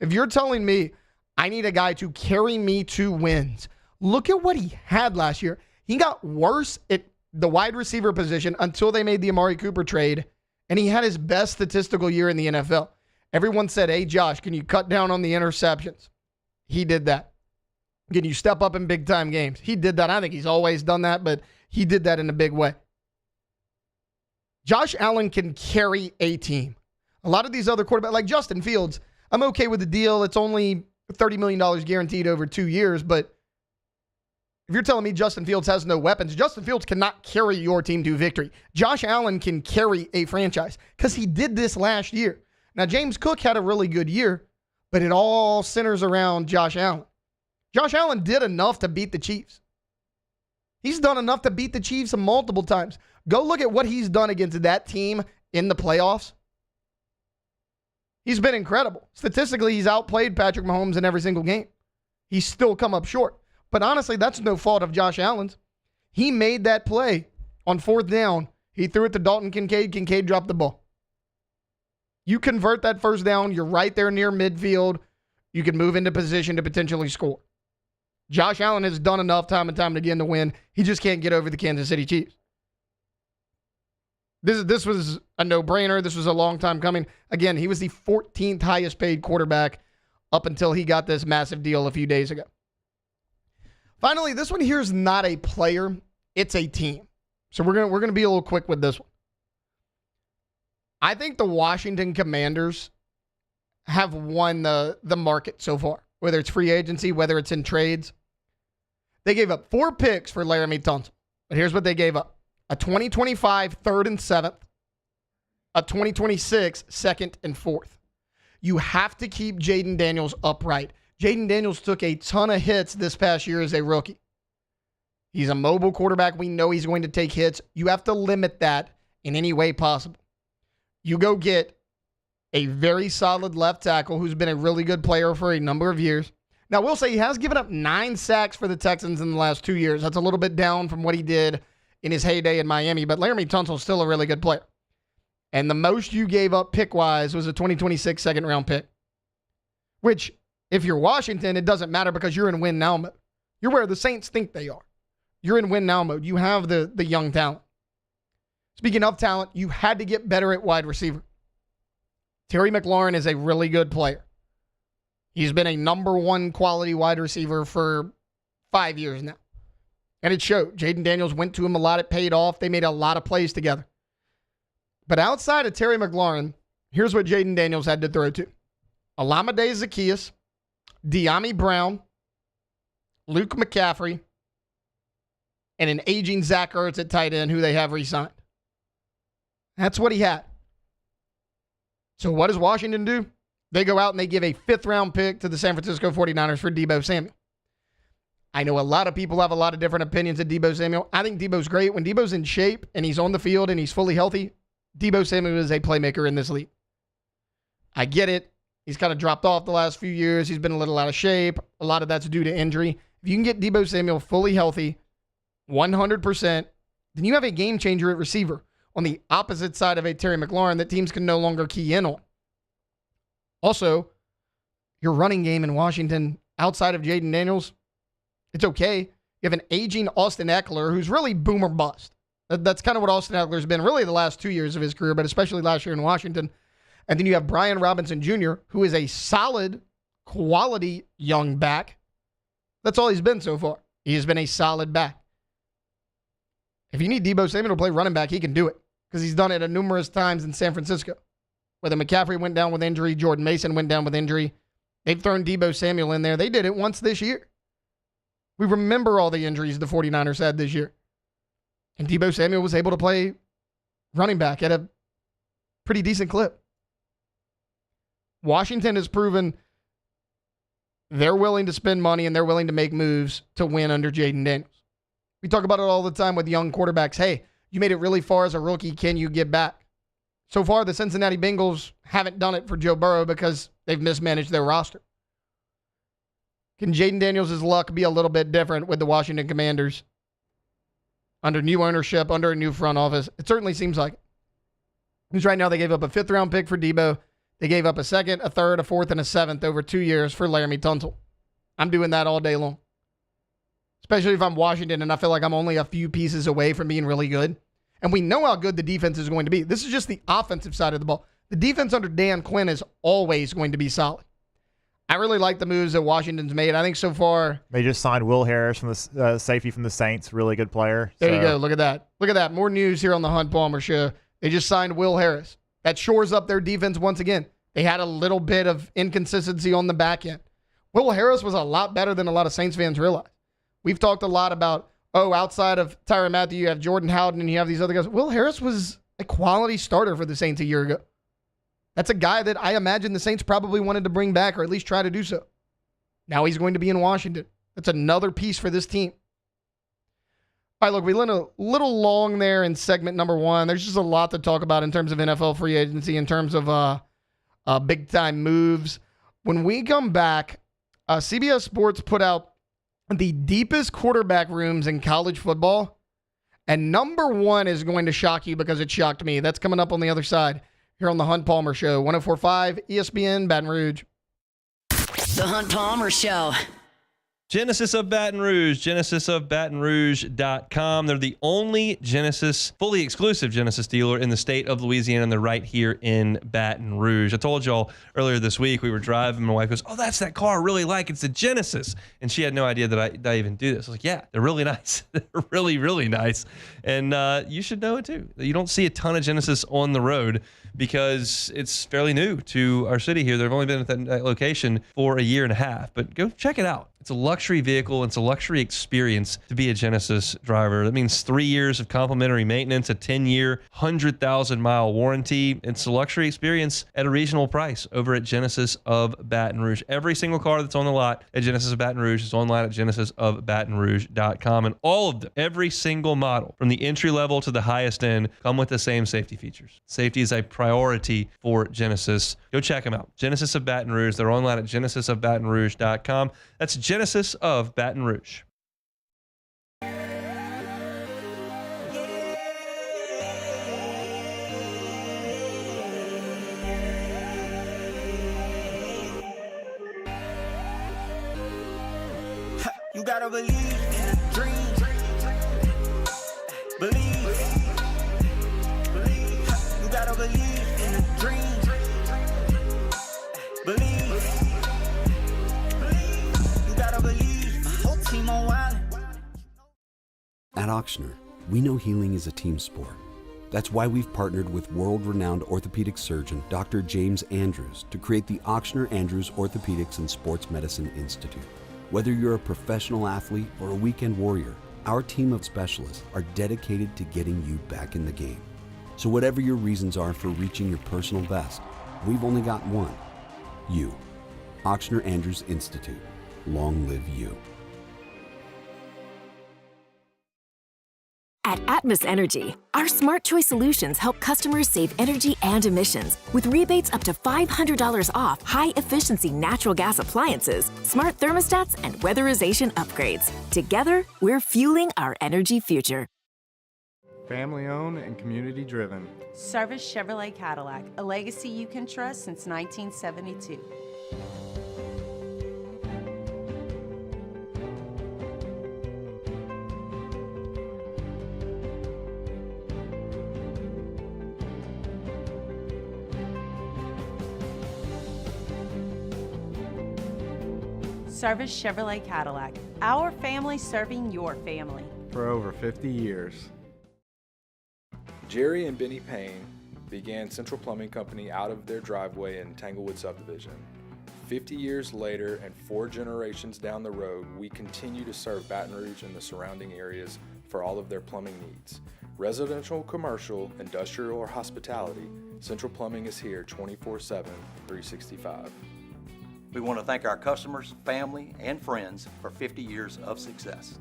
If you're telling me I need a guy to carry me to wins, look at what he had last year. He got worse at the wide receiver position until they made the Amari Cooper trade, and he had his best statistical year in the NFL. Everyone said, hey, Josh, can you cut down on the interceptions? He did that. Can you step up in big-time games? He did that. I think he's always done that, but he did that in a big way. Josh Allen can carry a team. A lot of these other quarterbacks, like Justin Fields, I'm okay with the deal. It's only $30 million guaranteed over 2 years, but if you're telling me Justin Fields has no weapons, Justin Fields cannot carry your team to victory. Josh Allen can carry a franchise because he did this last year. Now, James Cook had a really good year, but it all centers around Josh Allen. Josh Allen did enough to beat the Chiefs. He's done enough to beat the Chiefs multiple times. Go look at what he's done against that team in the playoffs. He's been incredible. Statistically, he's outplayed Patrick Mahomes in every single game. He's still come up short. But honestly, that's no fault of Josh Allen's. He made that play on 4th down. He threw it to Dalton Kincaid. Kincaid dropped the ball. You convert that 1st down, you're right there near midfield. You can move into position to potentially score. Josh Allen has done enough time and time again to win. He just can't get over the Kansas City Chiefs. This was a no-brainer. This was a long time coming. Again, he was the 14th highest paid quarterback up until he got this massive deal a few days ago. Finally, this one here is not a player. It's a team. So we're gonna be a little quick with this one. I think the Washington Commanders have won the market so far, whether it's free agency, whether it's in trades. They gave up 4 picks for Laramie Tunsil. But here's what they gave up. A 2025 3rd and 7th. A 2026 2nd and 4th. You have to keep Jaden Daniels upright. Jaden Daniels took a ton of hits this past year as a rookie. He's a mobile quarterback. We know he's going to take hits. You have to limit that in any way possible. You go get a very solid left tackle who's been a really good player for a number of years. Now, we'll say he has given up 9 sacks for the Texans in the last 2 years. That's a little bit down from what he did in his heyday in Miami, but Laramie Tunsil's still a really good player. And the most you gave up pick-wise was a 2026 second-round pick, which, if you're Washington, it doesn't matter because you're in win-now mode. You're where the Saints think they are. You're in win-now mode. You have the young talent. Speaking of talent, you had to get better at wide receiver. Terry McLaurin is a really good player. He's been a number 1 quality wide receiver for 5 years now. And it showed. Jaden Daniels went to him a lot. It paid off. They made a lot of plays together. But outside of Terry McLaurin, here's what Jaden Daniels had to throw to. Olamide Zaccheaus, De'Ami Brown, Luke McCaffrey, and an aging Zach Ertz at tight end who they have re-signed. That's what he had. So what does Washington do? They go out and they give a 5th-round pick to the San Francisco 49ers for Deebo Samuel. I know a lot of people have a lot of different opinions of Deebo Samuel. I think Deebo's great. When Deebo's in shape and he's on the field and he's fully healthy, Deebo Samuel is a playmaker in this league. I get it. He's kind of dropped off the last few years. He's been a little out of shape. A lot of that's due to injury. If you can get Deebo Samuel fully healthy, 100%, then you have a game changer at receiver on the opposite side of a Terry McLaurin that teams can no longer key in on. Also, your running game in Washington outside of Jaden Daniels, it's okay. You have an aging Austin Eckler who's really boom or bust. That's kind of what Austin Eckler's been really the last 2 years of his career, but especially last year in Washington. And then you have Brian Robinson Jr., who is a solid, quality young back. That's all he's been so far. He has been a solid back. If you need Deebo Samuel to play running back, he can do it because he's done it numerous times in San Francisco. Whether McCaffrey went down with injury, Jordan Mason went down with injury, they've thrown Deebo Samuel in there. They did it once this year. We remember all the injuries the 49ers had this year. And Deebo Samuel was able to play running back at a pretty decent clip. Washington has proven they're willing to spend money and they're willing to make moves to win under Jaden Daniels. We talk about it all the time with young quarterbacks. Hey, you made it really far as a rookie. Can you get back? So far, the Cincinnati Bengals haven't done it for Joe Burrow because they've mismanaged their roster. Can Jaden Daniels' luck be a little bit different with the Washington Commanders under new ownership, under a new front office? It certainly seems like it. Because right now they gave up a 5th-round pick for Deebo. They gave up a 2nd, a 3rd, a 4th, and a 7th over 2 years for Laramie Tunsil. I'm doing that all day long. Especially if I'm Washington and I feel like I'm only a few pieces away from being really good. And we know how good the defense is going to be. This is just the offensive side of the ball. The defense under Dan Quinn is always going to be solid. I really like the moves that Washington's made. I think so far... They just signed Will Harris from the safety from the Saints. Really good player. There you go. Look at that. Look at that. More news here on the Hunt Palmer Show. They just signed Will Harris. That shores up their defense once again. They had a little bit of inconsistency on the back end. Will Harris was a lot better than a lot of Saints fans realize. We've talked a lot about, outside of Tyrann Mathieu, you have Jordan Howden and you have these other guys. Will Harris was a quality starter for the Saints a year ago. That's a guy that I imagine the Saints probably wanted to bring back or at least try to do so. Now he's going to be in Washington. That's another piece for this team. All right, look, we went a little long there in segment number 1. There's just a lot to talk about in terms of NFL free agency, in terms of big-time moves. When we come back, CBS Sports put out the deepest quarterback rooms in college football, and number 1 is going to shock you because it shocked me. That's coming up on the other side here on the Hunt Palmer Show, 104.5 ESPN Baton Rouge. The Hunt Palmer Show. Genesis of Baton Rouge, genesisofbatonrouge.com. They're the only fully exclusive Genesis dealer in the state of Louisiana, and they're right here in Baton Rouge. I told y'all earlier this week, we were driving, my wife goes, that's that car I really like. It's a Genesis. And she had no idea that I even do this. I was like, yeah, they're really nice. They're really, really nice. And you should know it too. You don't see a ton of Genesis on the road, because it's fairly new to our city here. They've only been at that location for a year and a half, but go check it out. It's a luxury vehicle. It's a luxury experience to be a Genesis driver. That means 3 years of complimentary maintenance, a 10-year, 100,000-mile warranty. It's a luxury experience at a reasonable price over at Genesis of Baton Rouge. Every single car that's on the lot at Genesis of Baton Rouge is online at genesisofbatonrouge.com. And all of them, every single model, from the entry level to the highest end, come with the same safety features. Safety is a priority for Genesis. Go check them out. Genesis of Baton Rouge. They're online at genesisofbatonrouge.com. That's Genesis of Baton Rouge. You gotta believe in a dream. Believe. You gotta believe in a dream. Believe. You gotta believe. My whole team on wild. At Ochsner, we know healing is a team sport. That's why we've partnered with world-renowned orthopedic surgeon Dr. James Andrews to create the Ochsner Andrews Orthopedics and Sports Medicine Institute. Whether you're a professional athlete or a weekend warrior, our team of specialists are dedicated to getting you back in the game. So whatever your reasons are for reaching your personal best, we've only got one: you. Ochsner Andrews Institute. Long live you. At Atmos Energy, our Smart Choice solutions help customers save energy and emissions with rebates up to $500 off high-efficiency natural gas appliances, smart thermostats, and weatherization upgrades. Together, we're fueling our energy future. Family owned and community driven. Service Chevrolet Cadillac, a legacy you can trust since 1972. Service Chevrolet Cadillac, our family serving your family. For over 50 years. Jerry and Benny Payne began Central Plumbing Company out of their driveway in Tanglewood subdivision. 50 years later and 4 generations down the road, we continue to serve Baton Rouge and the surrounding areas for all of their plumbing needs. Residential, commercial, industrial, or hospitality, Central Plumbing is here 24/7, 365. We want to thank our customers, family, and friends for 50 years of success.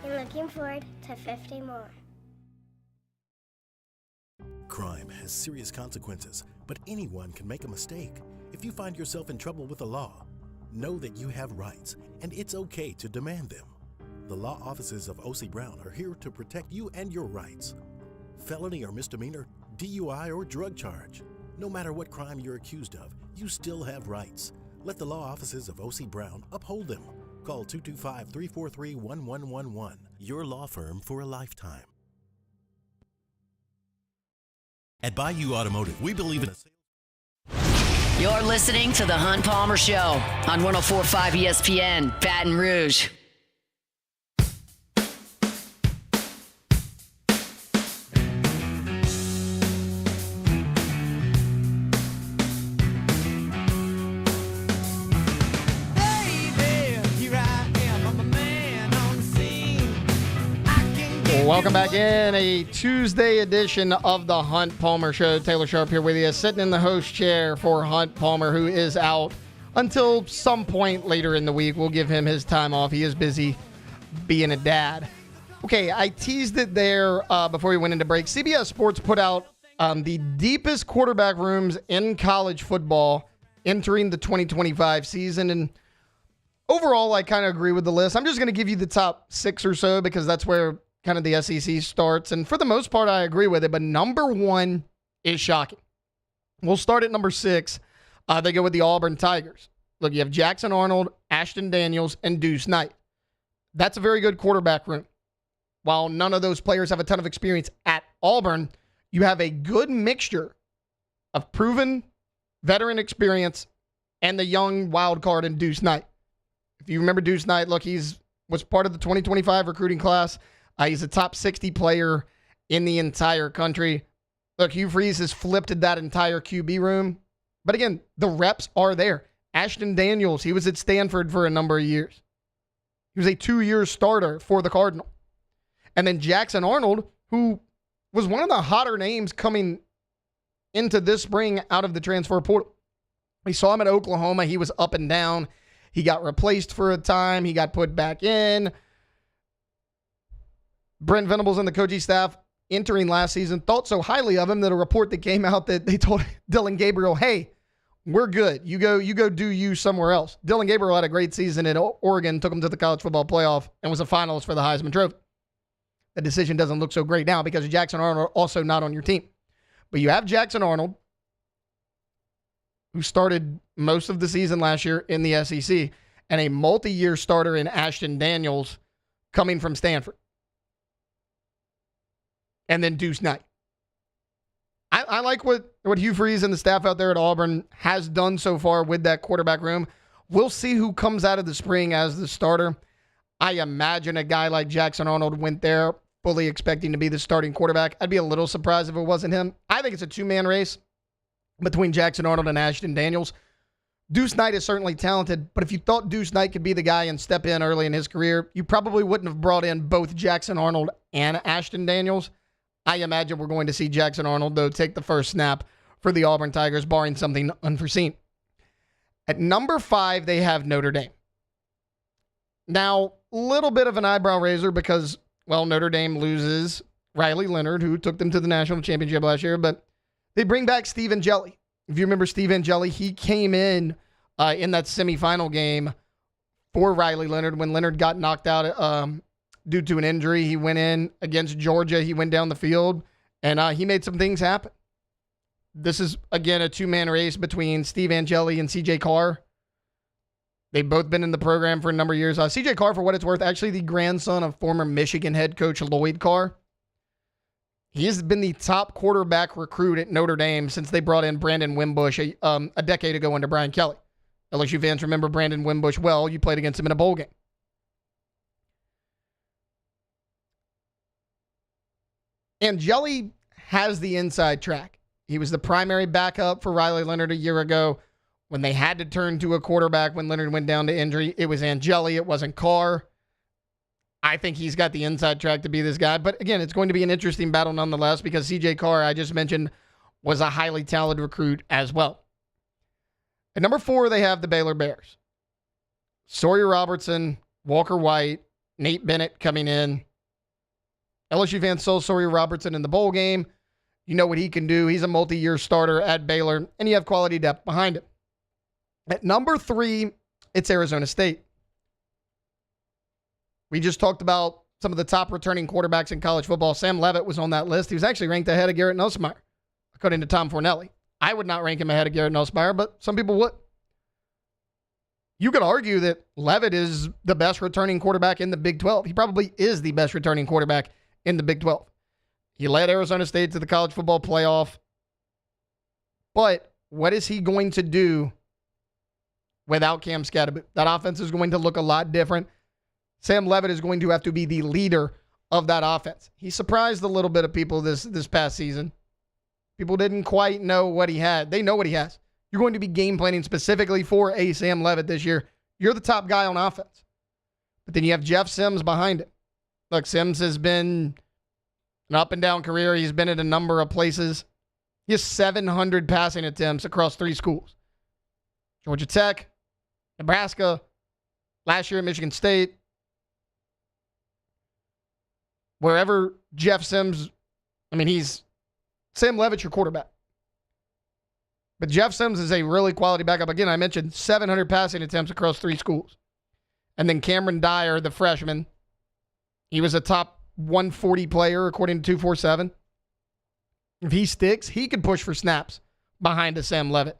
And looking forward to 50 more. Crime has serious consequences, but anyone can make a mistake. If you find yourself in trouble with the law, know that you have rights, and it's okay to demand them. The law offices of O.C. Brown are here to protect you and your rights. Felony or misdemeanor, DUI or drug charge. No matter what crime you're accused of, you still have rights. Let the law offices of O.C. Brown uphold them. Call 225-343-1111. Your law firm for a lifetime. At Bayou Automotive, we believe in a... You're listening to The Hunt Palmer Show on 104.5 ESPN, Baton Rouge. Welcome back in a Tuesday edition of the Hunt Palmer Show. Taylor Sharp here with you, sitting in the host chair for Hunt Palmer, who is out until some point later in the week. We'll give him his time off. He is busy being a dad. Okay, I teased it there before we went into break. CBS Sports put out the deepest quarterback rooms in college football entering the 2025 season. And overall, I kind of agree with the list. I'm just going to give you the top 6 or so because that's where kind of the SEC starts. And for the most part, I agree with it. But number 1 is shocking. We'll start at number 6. They go with the Auburn Tigers. Look, you have Jackson Arnold, Ashton Daniels, and Deuce Knight. That's a very good quarterback room. While none of those players have a ton of experience at Auburn, you have a good mixture of proven veteran experience and the young wild card in Deuce Knight. If you remember Deuce Knight, look, was part of the 2025 recruiting class. He's a top 60 player in the entire country. Look, Hugh Freeze has flipped that entire QB room. But again, the reps are there. Ashton Daniels, he was at Stanford for a number of years. He was a 2-year starter for the Cardinal. And then Jackson Arnold, who was one of the hotter names coming into this spring out of the transfer portal. We saw him at Oklahoma. He was up and down. He got replaced for a time. He got put back in. Brent Venables and the coaching staff entering last season thought so highly of him that a report that came out that they told Dylan Gabriel, hey, we're good. You go do you somewhere else. Dylan Gabriel had a great season at Oregon, took him to the college football playoff, and was a finalist for the Heisman Trophy. The decision doesn't look so great now because Jackson Arnold also not on your team. But you have Jackson Arnold, who started most of the season last year in the SEC, and a multi-year starter in Ashton Daniels coming from Stanford. And then Deuce Knight. I like what Hugh Freeze and the staff out there at Auburn has done so far with that quarterback room. We'll see who comes out of the spring as the starter. I imagine a guy like Jackson Arnold went there fully expecting to be the starting quarterback. I'd be a little surprised if it wasn't him. I think it's a two-man race between Jackson Arnold and Ashton Daniels. Deuce Knight is certainly talented, but if you thought Deuce Knight could be the guy and step in early in his career, you probably wouldn't have brought in both Jackson Arnold and Ashton Daniels. I imagine we're going to see Jackson Arnold, though, take the first snap for the Auburn Tigers, barring something unforeseen. At number 5, they have Notre Dame. Now, a little bit of an eyebrow raiser because, well, Notre Dame loses Riley Leonard, who took them to the national championship last year, but they bring back Steve Angeli. If you remember Steve Angeli, he came in that semifinal game for Riley Leonard when Leonard got knocked out due to an injury. He went in against Georgia. He went down the field, and he made some things happen. This is, again, a two-man race between Steve Angeli and C.J. Carr. They've both been in the program for a number of years. C.J. Carr, for what it's worth, actually the grandson of former Michigan head coach Lloyd Carr. He has been the top quarterback recruit at Notre Dame since they brought in Brandon Wimbush a decade ago under Brian Kelly. LSU fans remember Brandon Wimbush well. You played against him in a bowl game. Angeli has the inside track. He was the primary backup for Riley Leonard a year ago. When they had to turn to a quarterback when Leonard went down to injury, it was Angeli. It wasn't Carr. I think he's got the inside track to be this guy. But again, it's going to be an interesting battle nonetheless because C.J. Carr, I just mentioned, was a highly talented recruit as well. At number 4, they have the Baylor Bears. Sawyer Robertson, Walker White, Nate Bennett coming in. LSU fans saw Sawyer Robertson in the bowl game. You know what he can do. He's a multi-year starter at Baylor, and you have quality depth behind him. At number 3, it's Arizona State. We just talked about some of the top returning quarterbacks in college football. Sam Leavitt was on that list. He was actually ranked ahead of Garrett Nussmeier, according to Tom Fornelli. I would not rank him ahead of Garrett Nussmeier, but some people would. You could argue that Leavitt is the best returning quarterback in the Big 12. He probably is the best returning quarterback in the Big 12. He led Arizona State to the college football playoff. But what is he going to do without Cam Scatterboot? That offense is going to look a lot different. Sam Leavitt is going to have to be the leader of that offense. He surprised a little bit of people this past season. People didn't quite know what he had. They know what he has. You're going to be game planning specifically for a Sam Leavitt this year. You're the top guy on offense. But then you have Jeff Sims behind it. Look, Sims has been an up and down career. He's been at a number of places. He has 700 passing attempts across 3 schools. Georgia Tech, Nebraska, last year at Michigan State. Wherever Jeff Sims, Sam Leavitt's your quarterback. But Jeff Sims is a really quality backup. Again, I mentioned 700 passing attempts across 3 schools. And then Cameron Dyer, the freshman, he was a top 140 player according to 247. If he sticks, he could push for snaps behind a Sam Leavitt.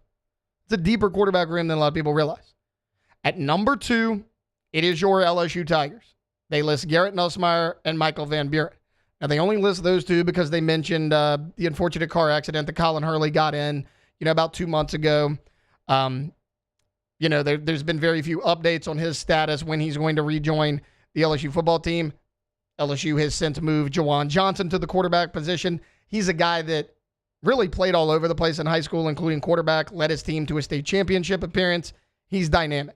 It's a deeper quarterback room than a lot of people realize. At number 2, it is your LSU Tigers. They list Garrett Nussmeier and Michael Van Buren. Now, they only list those 2 because they mentioned the unfortunate car accident that Colin Hurley got in, about 2 months ago. There's been very few updates on his status when he's going to rejoin the LSU football team. LSU has since moved Jawan Johnson to the quarterback position. He's a guy that really played all over the place in high school, including quarterback, led his team to a state championship appearance. He's dynamic.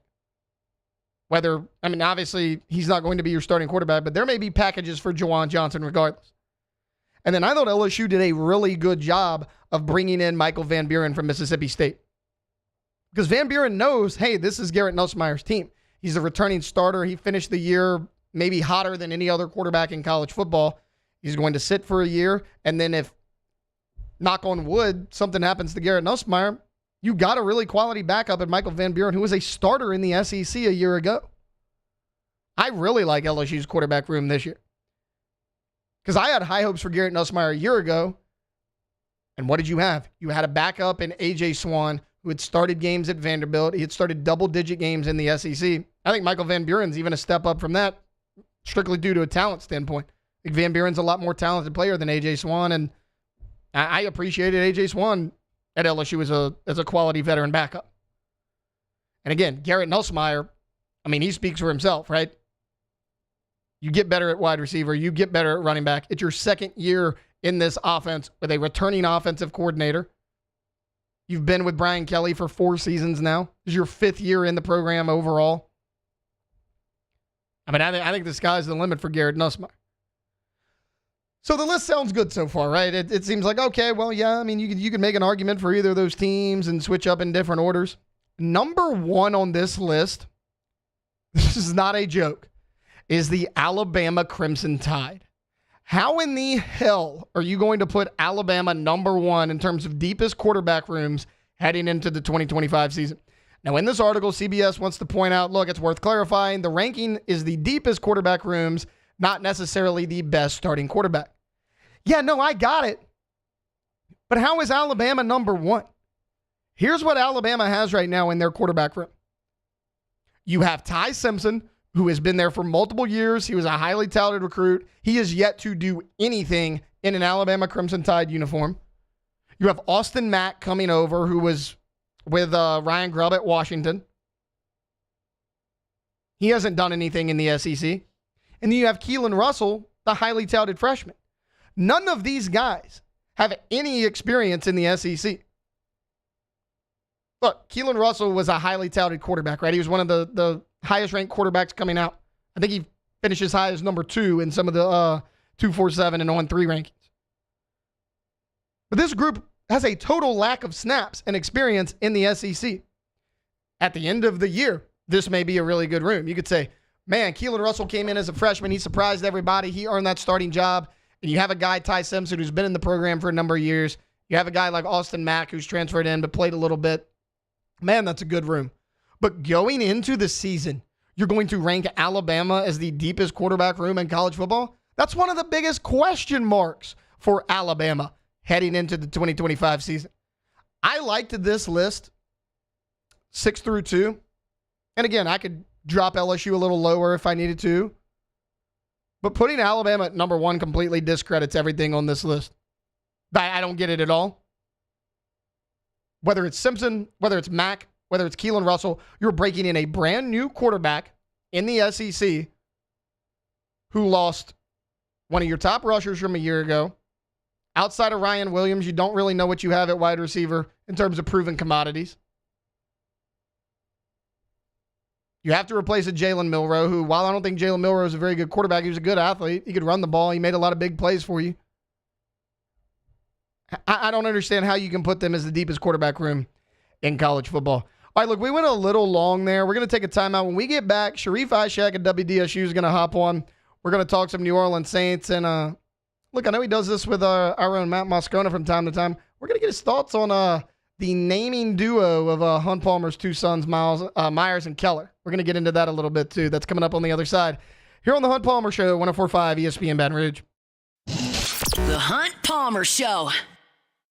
Obviously, he's not going to be your starting quarterback, but there may be packages for Juwan Johnson regardless. And then I thought LSU did a really good job of bringing in Michael Van Buren from Mississippi State. Because Van Buren knows, hey, this is Garrett Nussmeier's team. He's a returning starter. He finished the year maybe hotter than any other quarterback in college football. He's going to sit for a year, and then if, knock on wood, something happens to Garrett Nussmeier, you got a really quality backup at Michael Van Buren, who was a starter in the SEC a year ago. I really like LSU's quarterback room this year. Because I had high hopes for Garrett Nussmeier a year ago. And what did you have? You had a backup in A.J. Swan, who had started games at Vanderbilt. He had started double-digit games in the SEC. I think Michael Van Buren's even a step up from that, strictly due to a talent standpoint. I think Van Buren's a lot more talented player than A.J. Swan, and I appreciated A.J. Swan at LSU as a quality veteran backup. And again, Garrett Nussmeier, he speaks for himself, right? You get better at wide receiver. You get better at running back. It's your second year in this offense with a returning offensive coordinator. You've been with Brian Kelly for 4 seasons now. This is your 5th year in the program overall. I think the sky's the limit for Garrett Nussmeier. So the list sounds good so far, right? It seems like, okay, well, yeah, you could make an argument for either of those teams and switch up in different orders. Number 1 on this list, this is not a joke, is the Alabama Crimson Tide. How in the hell are you going to put Alabama number 1 in terms of deepest quarterback rooms heading into the 2025 season? Now, in this article, CBS wants to point out, look, it's worth clarifying, the ranking is the deepest quarterback rooms, not necessarily the best starting quarterback. Yeah, no, I got it. But how is Alabama number 1? Here's what Alabama has right now in their quarterback room. You have Ty Simpson, who has been there for multiple years. He was a highly touted recruit. He has yet to do anything in an Alabama Crimson Tide uniform. You have Austin Mack coming over, who was with Ryan Grubb at Washington. He hasn't done anything in the SEC. And then you have Keelan Russell, the highly touted freshman. None of these guys have any experience in the SEC. Look, Keelan Russell was a highly touted quarterback, right? He was one of the highest ranked quarterbacks coming out. I think he finished as high as number 2 in some of the 247 and 1-3 rankings. But this group has a total lack of snaps and experience in the SEC. At the end of the year, this may be a really good room. You could say, man, Keelan Russell came in as a freshman. He surprised everybody. He earned that starting job. And you have a guy, Ty Simpson, who's been in the program for a number of years. You have a guy like Austin Mack, who's transferred in but played a little bit. Man, that's a good room. But going into the season, you're going to rank Alabama as the deepest quarterback room in college football? That's one of the biggest question marks for Alabama heading into the 2025 season. I liked this list, 6 through 2. And again, I could drop LSU a little lower if I needed to. But putting Alabama at number 1 completely discredits everything on this list. I don't get it at all. Whether it's Simpson, whether it's Mack, whether it's Keelan Russell, you're breaking in a brand new quarterback in the SEC who lost one of your top rushers from a year ago. Outside of Ryan Williams, you don't really know what you have at wide receiver in terms of proven commodities. You have to replace a Jalen Milroe, who, while I don't think Jalen Milroe is a very good quarterback, he was a good athlete. He could run the ball. He made a lot of big plays for you. I don't understand how you can put them as the deepest quarterback room in college football. All right, look, we went a little long there. We're going to take a timeout. When we get back, Sharif Ishaq at WDSU is going to hop on. We're going to talk some New Orleans Saints. And look, I know he does this with our own Matt Moscona from time to time. We're going to get his thoughts on the naming duo of Hunt Palmer's 2 sons, Myers and Keller. We're going to get into that a little bit, too. That's coming up on the other side. Here on the Hunt Palmer Show, 104.5 ESPN Baton Rouge. The Hunt Palmer Show.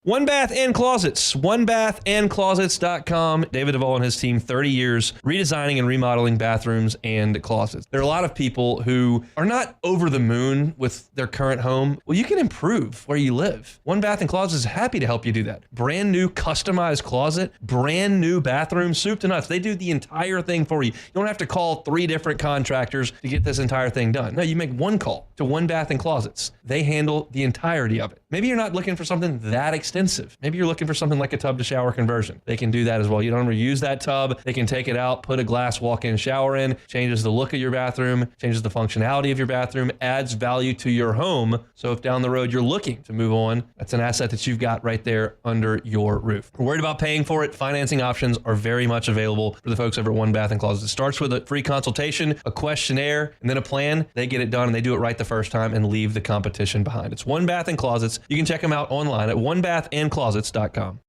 One Bath and Closets, onebathandclosets.com. David Duvall and his team, 30 years, redesigning and remodeling bathrooms and closets. There are a lot of people who are not over the moon with their current home. Well, you can improve where you live. One Bath and Closets is happy to help you do that. Brand new customized closet, brand new bathroom, soup to nuts. They do the entire thing for you. You don't have to call 3 different contractors to get this entire thing done. No, you make one call to One Bath and Closets. They handle the entirety of it. Maybe you're not looking for something that extensive. extensive. Maybe you're looking for something like a tub to shower conversion. They can do that as well. You don't ever use that tub. They can take it out, put a glass walk-in shower in, changes the look of your bathroom, changes the functionality of your bathroom, adds value to your home. So if down the road you're looking to move on, that's an asset that you've got right there under your roof. If you're worried about paying for it, financing options are very much available for the folks over at One Bath & Closet. It starts with a free consultation, a questionnaire, and then a plan. They get it done and they do it right the first time and leave the competition behind. It's One Bath & Closets. You can check them out online at onebathandclosets.com.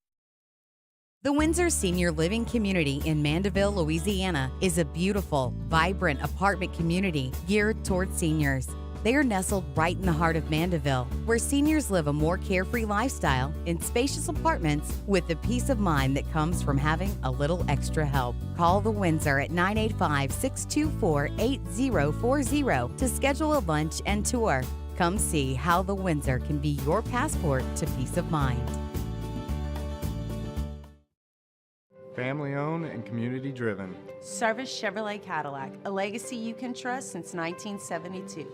The Windsor Senior Living Community in Mandeville, Louisiana is a beautiful, vibrant apartment community geared towards seniors. They are nestled right in the heart of Mandeville, where seniors live a more carefree lifestyle in spacious apartments with the peace of mind that comes from having a little extra help. Call the Windsor at 985-624-8040 to schedule a lunch and tour. Come see how the Windsor can be your passport to peace of mind. Family owned and community driven. Service Chevrolet Cadillac, a legacy you can trust since 1972.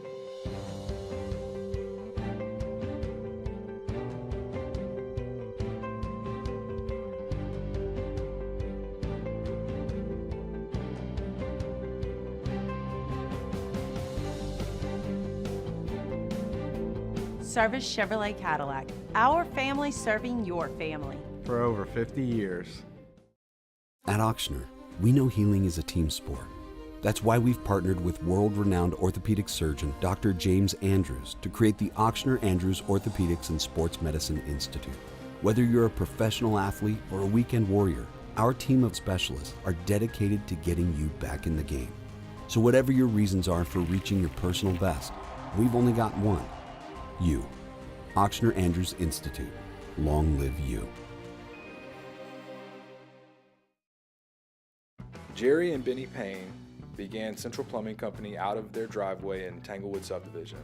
Service Chevrolet Cadillac, our family serving your family. For over 50 years. At Auctioner, we know healing is a team sport. That's why we've partnered with world-renowned orthopedic surgeon Dr. James Andrews to create the Auctioner Andrews Orthopedics and Sports Medicine Institute. Whether you're a professional athlete or a weekend warrior, our team of specialists are dedicated to getting you back in the game. So whatever your reasons are for reaching your personal best, we've only got one. You. Auctioner Andrews Institute. Long live you. Jerry and Benny Payne began Central Plumbing Company out of their driveway in Tanglewood subdivision.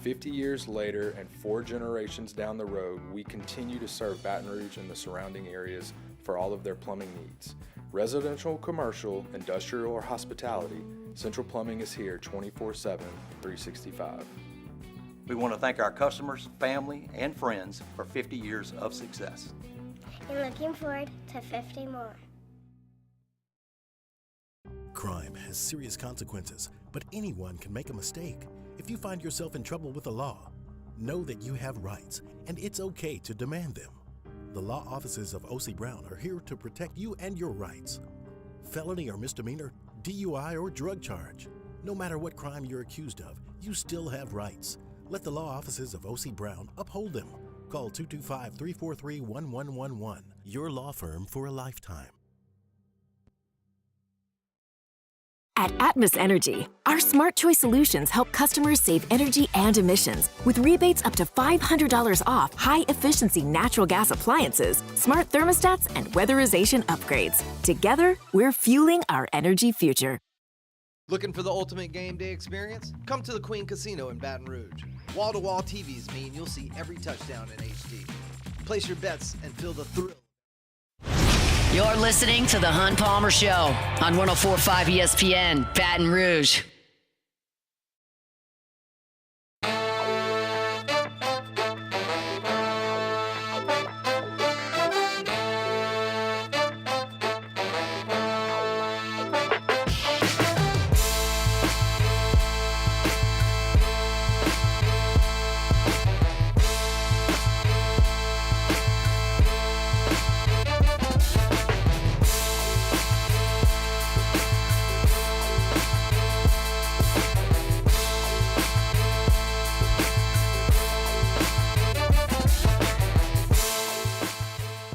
50 years later and 4 generations down the road, we continue to serve Baton Rouge and the surrounding areas for all of their plumbing needs. Residential, commercial, industrial, or hospitality, Central Plumbing is here 24/7, 365. We want to thank our customers, family, and friends for 50 years of success. And looking forward to 50 more. Crime has serious consequences, but anyone can make a mistake. If you find yourself in trouble with the law, know that you have rights, and it's okay to demand them. The law offices of O.C. Brown are here to protect you and your rights. Felony or misdemeanor, DUI or drug charge. No matter what crime you're accused of, you still have rights. Let the law offices of O.C. Brown uphold them. Call 225-343-1111. Your law firm for a lifetime. At Atmos Energy, our Smart Choice solutions help customers save energy and emissions with rebates up to $500 off high-efficiency natural gas appliances, smart thermostats, and weatherization upgrades. Together, we're fueling our energy future. Looking for the ultimate game day experience? Come to the Queen Casino in Baton Rouge. Wall-to-wall TVs mean you'll see every touchdown in HD. Place your bets and feel the thrill. You're listening to The Hunt Palmer Show on 104.5 ESPN, Baton Rouge.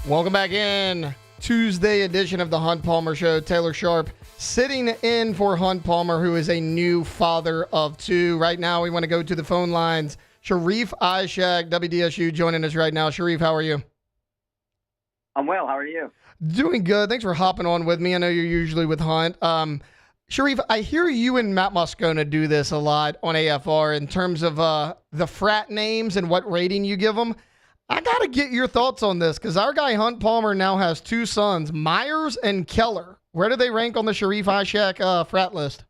Welcome back in. Tuesday edition of the Hunt Palmer Show. Taylor Sharp sitting in for Hunt Palmer, who is a new father of 2. Right now, we want to go to the phone lines. Sharif Ishak, WDSU, joining us right now. Sharif, how are you? I'm well. How are you? Doing good. Thanks for hopping on with me. I know you're usually with Hunt. Sharif, I hear you and Matt Moscona do this a lot on AFR in terms of the frat names and what rating you give them. I got to get your thoughts on this because our guy Hunt Palmer now has 2 sons, Myers and Keller. Where do they rank on the Sharif Ishak frat list?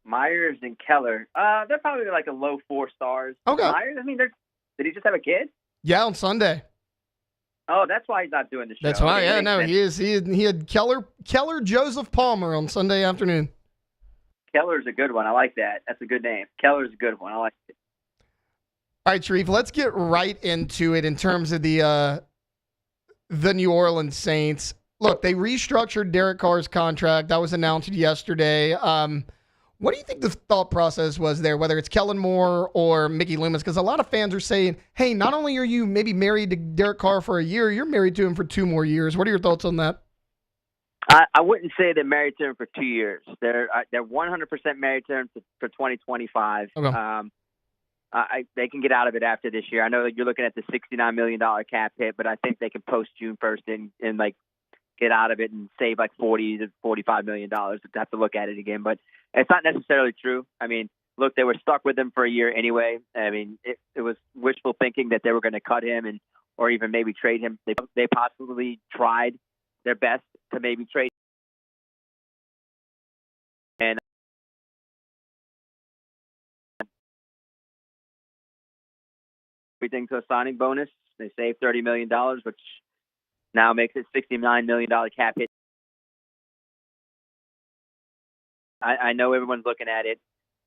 Myers and Keller. They're probably like a low 4 stars. Okay. Myers, I mean, did he just have a kid? Yeah, on Sunday. Oh, that's why he's not doing the show. That's why. Yeah, no, he is. He had Keller Joseph Palmer on Sunday afternoon. Keller's a good one. I like that. That's a good name. Keller's a good one. I like it. All right, Sharif, let's get right into it in terms of the New Orleans Saints. Look, they restructured Derek Carr's contract. That was announced yesterday. What do you think the thought process was there, whether it's Kellen Moore or Mickey Loomis? Because a lot of fans are saying, hey, not only are you maybe married to Derek Carr for a year, you're married to him for 2 more years. What are your thoughts on that? I wouldn't say they're married to him for 2 years. They're 100% married to him for 2025. Okay. They can get out of it after this year. I know that you're looking at the $69 million cap hit, but I think they can post June 1st and like get out of it and save like $40 to $45 million. I'd have to look at it again, but it's not necessarily true. I mean, look, they were stuck with him for a year anyway. I mean, it was wishful thinking that they were going to cut him or even maybe trade him. They possibly tried their best to maybe trade. And everything to a signing bonus. They saved $30 million, which now makes it $69 million cap hit. I know everyone's looking at it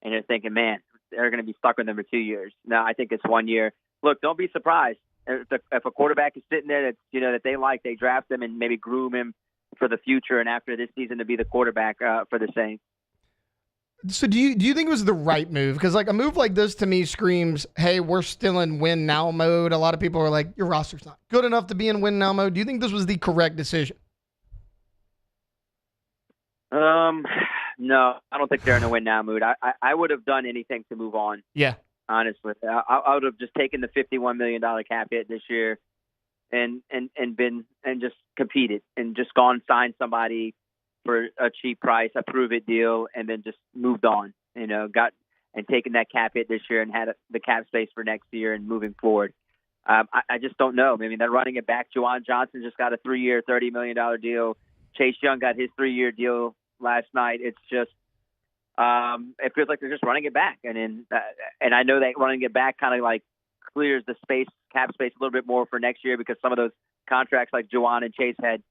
and they're thinking, man, they're going to be stuck with them for 2 years. No, I think it's 1 year. Look, don't be surprised if a quarterback is sitting there that they like, they draft him and maybe groom him for the future and after this season to be the quarterback for the Saints. So do you think it was the right move? Because like a move like this to me screams, hey, we're still in win now mode. A lot of people are like, your roster's not good enough to be in win now mode. Do you think this was the correct decision? No, I don't think they're in a win now mood. I would have done anything to move on. Yeah. Honestly, I would have just taken the $51 million cap hit this year and just competed and just gone sign somebody for a cheap price, a prove-it deal, and then just moved on. Taken that cap hit this year and had the cap space for next year and moving forward. I just don't know. I mean, they're running it back. Juwan Johnson just got a 3-year, $30 million deal. Chase Young got his 3-year deal last night. It's just it feels like they're just running it back, and I know that running it back kind of like clears the cap space a little bit more for next year because some of those contracts like Juwan and Chase had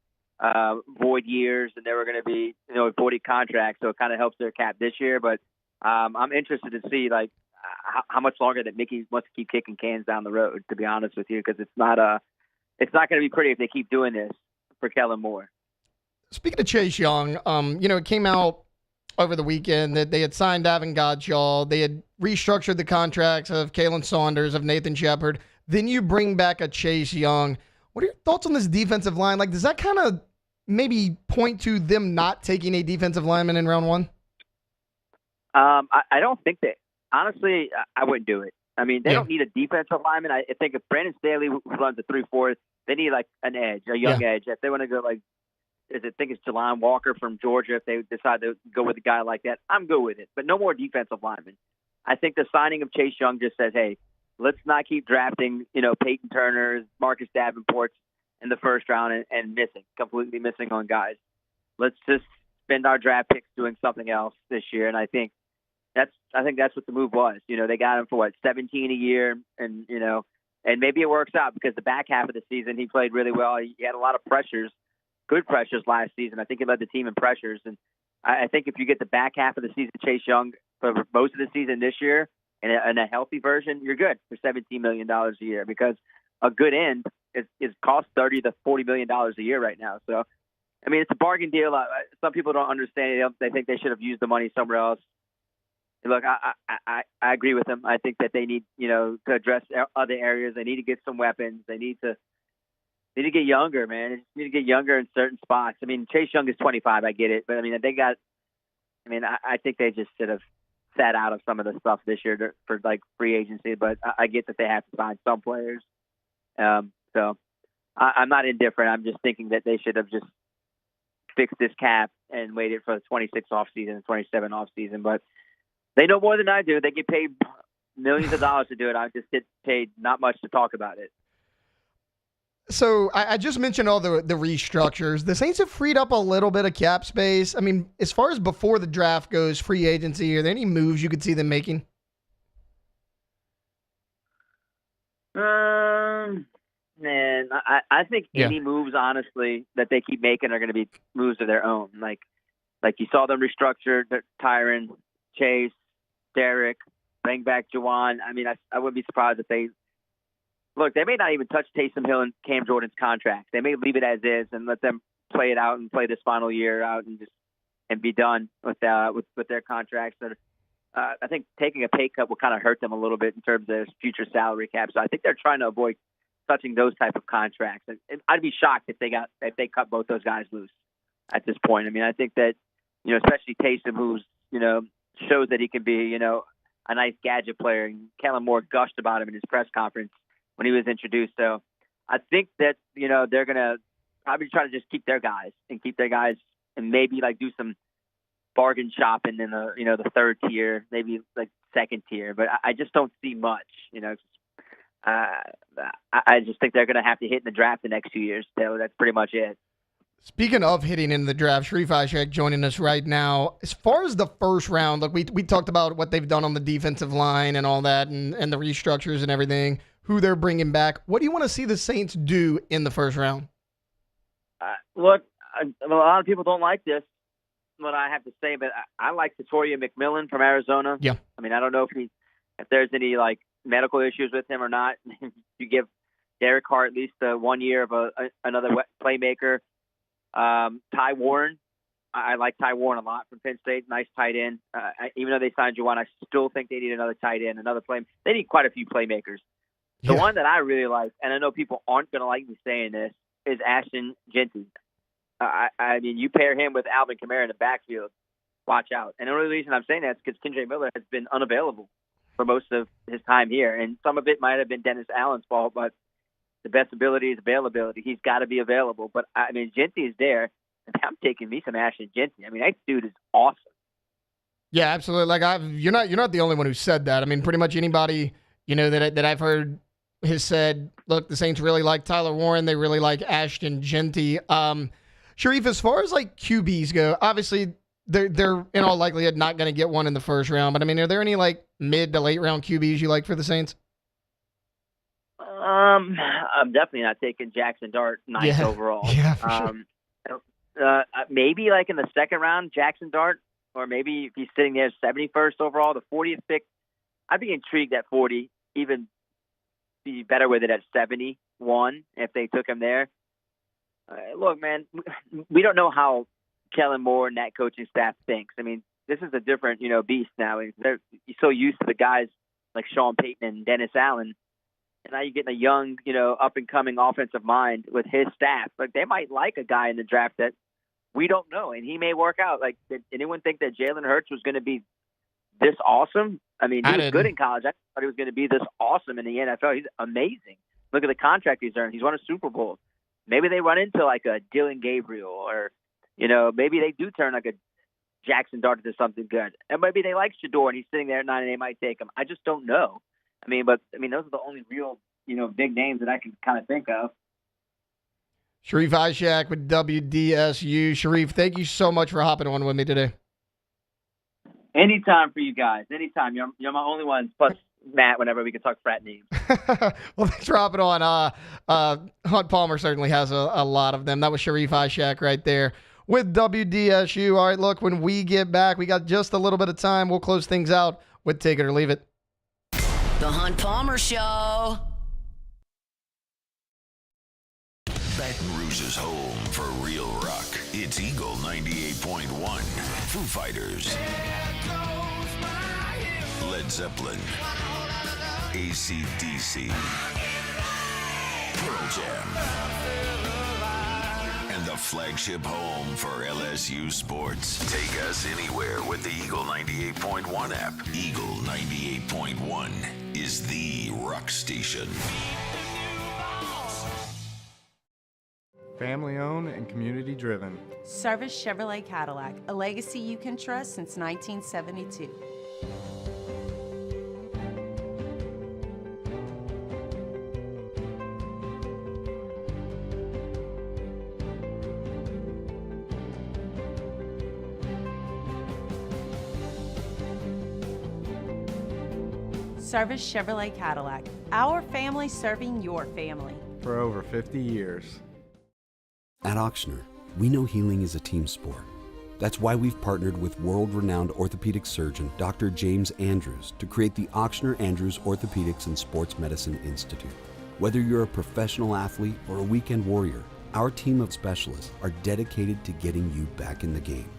void years, and they were going to be voided contracts, so it kind of helps their cap this year. But I'm interested to see like how much longer that Mickey wants to keep kicking cans down the road. To be honest with you, because it's not going to be pretty if they keep doing this for Kellen Moore. Speaking of Chase Young, it came out over the weekend that they had signed Davin Godchall. They had restructured the contracts of Kalen Saunders, of Nathan Shepard. Then you bring back a Chase Young. What are your thoughts on this defensive line? Like, does that kind of maybe point to them not taking a defensive lineman in round 1? I don't think that. Honestly, I wouldn't do it. I mean, they don't need a defensive lineman. I think if Brandon Staley runs a 3-4, they need like an edge, a young edge. If they want to go like, I think it's Jelon Walker from Georgia. If they decide to go with a guy like that, I'm good with it. But no more defensive linemen. I think the signing of Chase Young just says, hey, let's not keep drafting, Peyton Turner, Marcus Davenport in the first round and completely missing on guys. Let's just spend our draft picks doing something else this year. And I think that's what the move was. They got him for $17 a year, and and maybe it works out because the back half of the season he played really well. He had a lot of pressures. Good pressures last season. I think he led the team in pressures. And I think if you get the back half of the season, Chase Young, for most of the season this year, in a healthy version, you're good for $17 million a year because a good end is cost $30 to $40 million a year right now. So, I mean, it's a bargain deal. Some people don't understand it. They think they should have used the money somewhere else. Look, I agree with them. I think that they need, to address other areas. They need to get some weapons. They need to get younger, man. They just need to get younger in certain spots. I mean, Chase Young is 25. I get it. But, I mean, I think they just should have sat out of some of the stuff this year for, like, free agency. But I get that they have to sign some players. So I'm not indifferent. I'm just thinking that they should have just fixed this cap and waited for the 26 offseason and 27 offseason. But they know more than I do. They get paid millions of dollars to do it. I just get paid not much to talk about it. So I just mentioned all the restructures. The Saints have freed up a little bit of cap space. I mean, as far as before the draft goes, free agency, are there any moves you could see them making? Man, I think any moves, honestly, that they keep making are going to be moves of their own. Like you saw them restructure Tyron, Chase, Derek, bring back Juwan. I mean, I wouldn't be surprised if they may not even touch Taysom Hill and Cam Jordan's contract. They may leave it as is and let them play it out and play this final year out and be done with their contracts. And I think taking a pay cut will kind of hurt them a little bit in terms of their future salary cap. So I think they're trying to avoid touching those type of contracts. And I'd be shocked if they cut both those guys loose at this point. I mean, I think that, especially Taysom, who's, shows that he can be, a nice gadget player. And Kellen Moore gushed about him in his press conference when he was introduced. So I think that, they're going to probably try to just keep their guys and maybe like do some bargain shopping in the third tier, maybe like second tier. But I just don't see much, I just think they're going to have to hit in the draft the next 2 years. So that's pretty much it. Speaking of hitting in the draft, Sharif Ishak joining us right now. As far as the first round, look, we talked about what they've done on the defensive line and all that and the restructures and everything, who they're bringing back. What do you want to see the Saints do in the first round? Look, a lot of people don't like this, what I have to say, but I like Tatoria McMillan from Arizona. Yeah. I mean, I don't know if there's any like medical issues with him or not. You give Derek Carr at least 1 year of another playmaker. Ty Warren, I like Ty Warren a lot from Penn State. Nice tight end. Even though they signed Juwan, I still think they need another tight end, another play. They need quite a few playmakers. The one that I really like, and I know people aren't going to like me saying this, is Ashton Genty. I mean, you pair him with Alvin Kamara in the backfield, watch out. And the only reason I'm saying that is because Kendre Miller has been unavailable for most of his time here. And some of it might have been Dennis Allen's fault, but the best ability is availability. He's got to be available. But, I mean, Genty is there. And I'm taking me some Ashton Genty. I mean, that dude is awesome. Yeah, absolutely. Like you're not the only one who said that. I mean, pretty much anybody, that I've heard has said, look, the Saints really like Tyler Warren. They really like Ashton Genty. Sharif, as far as like QBs go, obviously they're in all likelihood not going to get one in the first round. But I mean, are there any like mid to late round QBs you like for the Saints? I'm definitely not taking Jackson Dart ninth overall. Yeah, for sure. Maybe like in the second round, Jackson Dart, or maybe if he's sitting there 71st overall, the 40th pick. I'd be intrigued at 40, even be better with it at 71 if they took him there. Look, man, we don't know how Kellen Moore and that coaching staff thinks. I mean, this is a different, beast now. You're so used to the guys like Sean Payton and Dennis Allen, and now you're getting a young, up-and-coming offensive mind with his staff. Like, they might like a guy in the draft that we don't know, and he may work out. Like, did anyone think that Jalen Hurts was going to be this awesome? I mean, he was good in college. I thought he was going to be this awesome in the NFL. He's amazing. Look at the contract he's earned. He's won a Super Bowl. Maybe they run into like a Dylan Gabriel, or, maybe they do turn like a Jackson Dart into something good. And maybe they like Shador and he's sitting there at 9 and they might take him. I just don't know. Those are the only real, big names that I can kind of think of. Sharif Ishak with WDSU. Sharif, thank you so much for hopping on with me today. Anytime for you guys. Anytime. You're my only ones, plus Matt, whenever we can talk frat names. Well, thanks for hopping on. Hunt Palmer certainly has a lot of them. That was Sharif Ishak right there with WDSU. All right, look, when we get back, we got just a little bit of time. We'll close things out with Take It or Leave It. The Hunt Palmer Show. Baton Rouge's home for real rock. It's Eagle 98.1. Foo Fighters. Led Zeppelin. AC/DC. Pearl Jam. And the flagship home for LSU sports. Take us anywhere with the Eagle 98.1 app. Eagle 98.1 is the rock station. Family owned and community driven. Service Chevrolet Cadillac, a legacy you can trust since 1972. Service Chevrolet Cadillac, our family serving your family. for over 50 years. At Auctioner, we know healing is a team sport. That's why we've partnered with world-renowned orthopedic surgeon Dr. James Andrews to create the Auctioner Andrews Orthopedics and Sports Medicine Institute. Whether you're a professional athlete or a weekend warrior, our team of specialists are dedicated to getting you back in the game.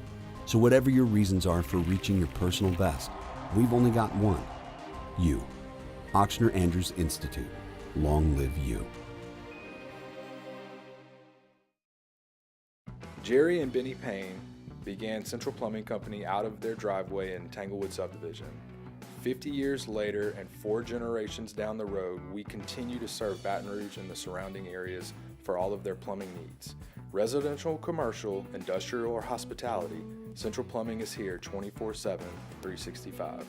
So whatever your reasons are for reaching your personal best, we've only got one: you. Auctioner Andrews Institute. Long live you. Jerry and Benny Payne began Central Plumbing Company out of their driveway in Tanglewood subdivision. 50 years later and 4 generations down the road, we continue to serve Baton Rouge and the surrounding areas for all of their plumbing needs. Residential, commercial, industrial, or hospitality, Central Plumbing is here 24/7, 365.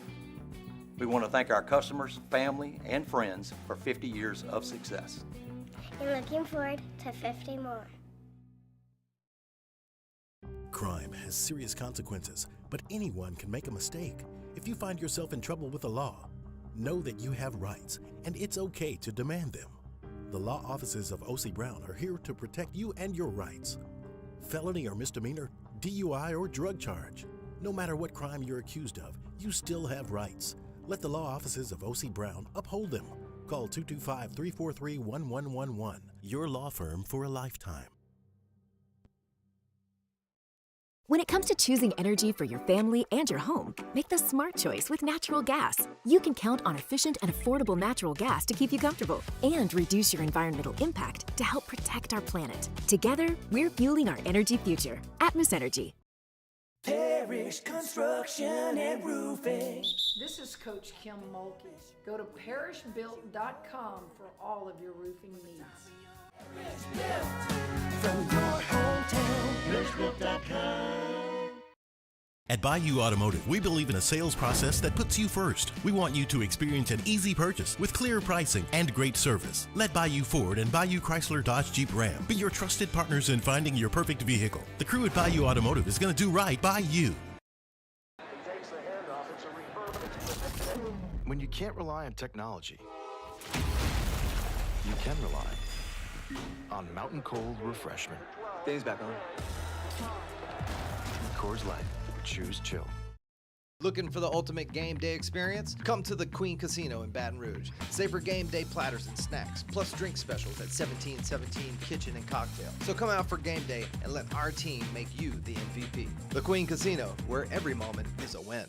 We want to thank our customers, family, and friends for 50 years of success. And looking forward to 50 more. Crime has serious consequences, but anyone can make a mistake. If you find yourself in trouble with the law, know that you have rights, and it's okay to demand them. The law offices of O.C. Brown are here to protect you and your rights. Felony or misdemeanor, DUI or drug charge. No matter what crime you're accused of, you still have rights. Let the law offices of O.C. Brown uphold them. Call 225-343-1111, your law firm for a lifetime. When it comes to choosing energy for your family and your home, make the smart choice with natural gas. You can count on efficient and affordable natural gas to keep you comfortable and reduce your environmental impact to help protect our planet. Together, we're fueling our energy future. Atmos Energy. Parish Construction and Roofing. This is Coach Kim Mulkey. Go to parishbuilt.com for all of your roofing needs. From your hometown, parishbuilt.com. At Bayou Automotive, we believe in a sales process that puts you first. We want you to experience an easy purchase with clear pricing and great service. Let Bayou Ford and Bayou Chrysler Dodge Jeep Ram be your trusted partners in finding your perfect vehicle. The crew at Bayou Automotive is going to do right by you. When you can't rely on technology, you can rely on Mountain Cold Refreshment. Dave's back on. Coors Light. Choose chill. Looking for the ultimate game day experience? Come to the Queen Casino in Baton Rouge. Savor game day platters and snacks, plus drink specials at 1717 Kitchen and Cocktail. So come out for game day and let our team make you the MVP. The Queen Casino, where every moment is a win.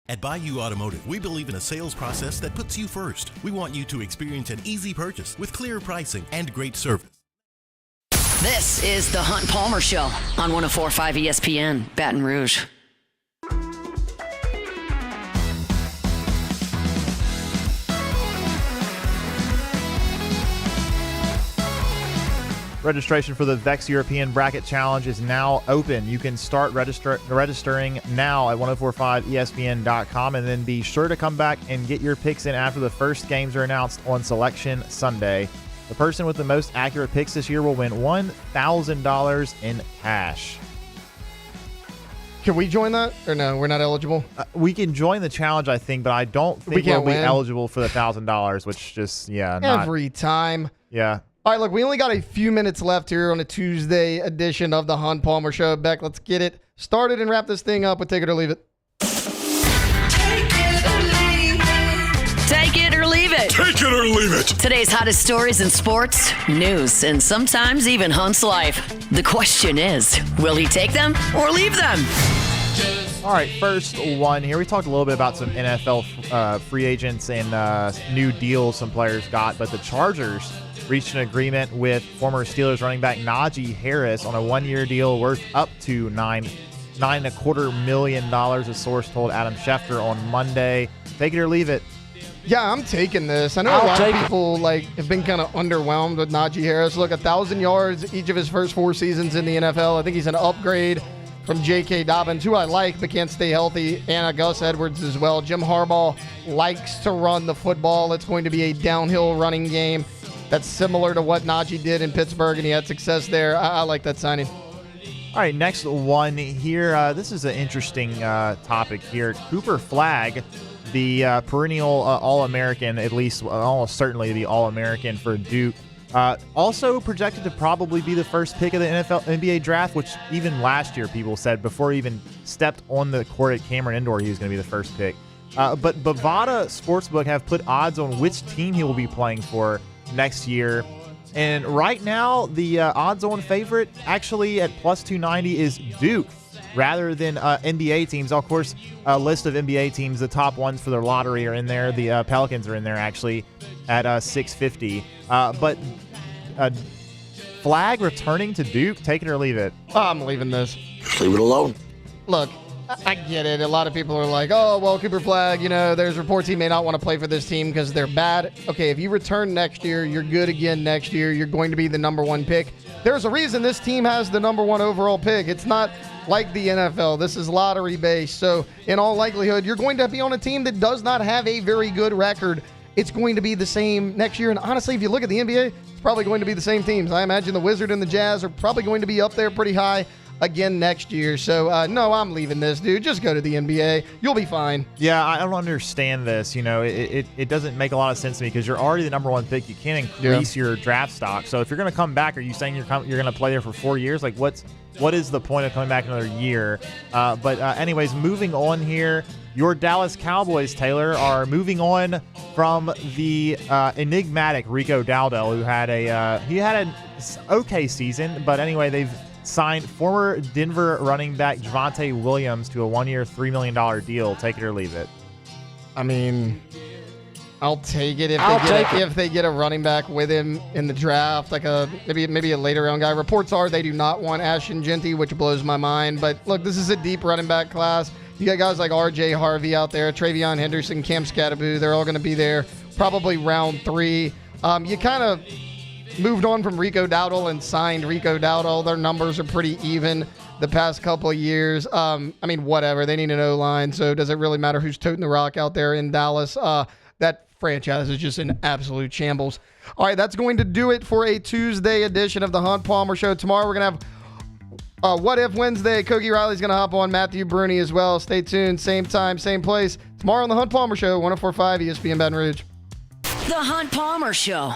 At Bayou Automotive, we believe in a sales process that puts you first. We want you to experience an easy purchase with clear pricing and great service. This is the Hunt Palmer Show on 104.5 ESPN, Baton Rouge. Registration for the VEX European Bracket Challenge is now open. You can start registering now at 1045ESPN.com, and then be sure to come back and get your picks in after the first games are announced on Selection Sunday. The person with the most accurate picks this year will win $1,000 in cash. Can we join that? Or no, we're not eligible? We can join the challenge, I think, but I don't think we'll be eligible for the $1,000, which just, Every time. Yeah. All right, look, we only got a few minutes left here on a Tuesday edition of the Hunt Palmer Show. Beck, let's get it started and wrap this thing up with Take It or Leave It. Take it or leave it. Take it or leave it. Today's hottest stories in sports, news, and sometimes even Hunt's life. The question is, will he take them or leave them? All right, first one here. We talked a little bit about some NFL free agents and new deals some players got, but the Chargers reached an agreement with former Steelers running back Najee Harris on a one-year deal worth up to $9.25 million, a source told Adam Schefter on Monday. Take it or leave it. Yeah, I'm taking this. I know a lot of people have been kind of underwhelmed with Najee Harris. Look, 1,000 yards each of his first 4 seasons in the NFL. I think he's an upgrade from J.K. Dobbins, who I like but can't stay healthy, and Gus Edwards as well. Jim Harbaugh likes to run the football. It's going to be a downhill running game that's similar to what Najee did in Pittsburgh, and he had success there. I like that signing. All right, next one here. This is an interesting topic here. Cooper Flagg, the perennial All-American, at least almost certainly the All-American for Duke, Also projected to probably be the first pick of the NBA draft, which even last year people said before he even stepped on the court at Cameron Indoor he was going to be the first pick. But Bovada Sportsbook have put odds on which team he will be playing for next year. And right now, the odds-on favorite actually at plus 290 is Duke rather than NBA teams. Of course, a list of NBA teams, the top ones for their lottery are in there. The Pelicans are in there actually at 650. But Flag returning to Duke, take it or leave it? I'm leaving this. Leave it alone. Look, I get it. A lot of people are like, oh, well, Cooper Flag, there's reports he may not want to play for this team because they're bad. Okay, if you return next year, you're good again next year. You're going to be the number one pick. There's a reason this team has the number one overall pick. It's not like the NFL. This is lottery-based. So in all likelihood, you're going to be on a team that does not have a very good record. It's going to be the same next year. And honestly, if you look at the NBA, it's probably going to be the same teams. I imagine the Wizards and the Jazz are probably going to be up there pretty high again next year. So, no, I'm leaving this, dude. Just go to the NBA. You'll be fine. Yeah, I don't understand this. It doesn't make a lot of sense to me because you're already the number one pick. You can't increase your draft stock. So if you're going to come back, are you saying you're going to play there for 4 years? Like, what is the point of coming back another year? But anyways, moving on here. Your Dallas Cowboys, Taylor, are moving on from the enigmatic Rico Dowdell, who had an okay season. But anyway, they've signed former Denver running back Javonte Williams to a 1-year, $3 million deal. Take it or leave it. I mean, I'll take it if they get a running back with him in the draft, like maybe a later round guy. Reports are they do not want Ashton Genty, which blows my mind. But look, this is a deep running back class. You got guys like R.J. Harvey out there, Travion Henderson, Cam Scattaboo. They're all going to be there probably round 3. You kind of moved on from Rico Dowdle and signed Rico Dowdle. Their numbers are pretty even the past couple of years. I mean, whatever. They need an O-line, so does it really matter who's toting the rock out there in Dallas? That franchise is just in absolute shambles. All right, that's going to do it for a Tuesday edition of the Hunt Palmer Show. Tomorrow we're going to have What If Wednesday. Kogi Riley's going to hop on, Matthew Bruni as well. Stay tuned, same time, same place. Tomorrow on the Hunt Palmer Show, 104.5 ESPN Baton Rouge. The Hunt Palmer Show.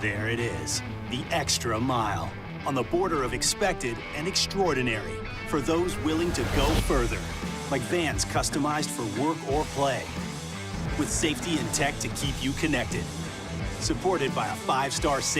There it is, the extra mile, on the border of expected and extraordinary for those willing to go further, like vans customized for work or play, with safety and tech to keep you connected. Supported by a 5-star sales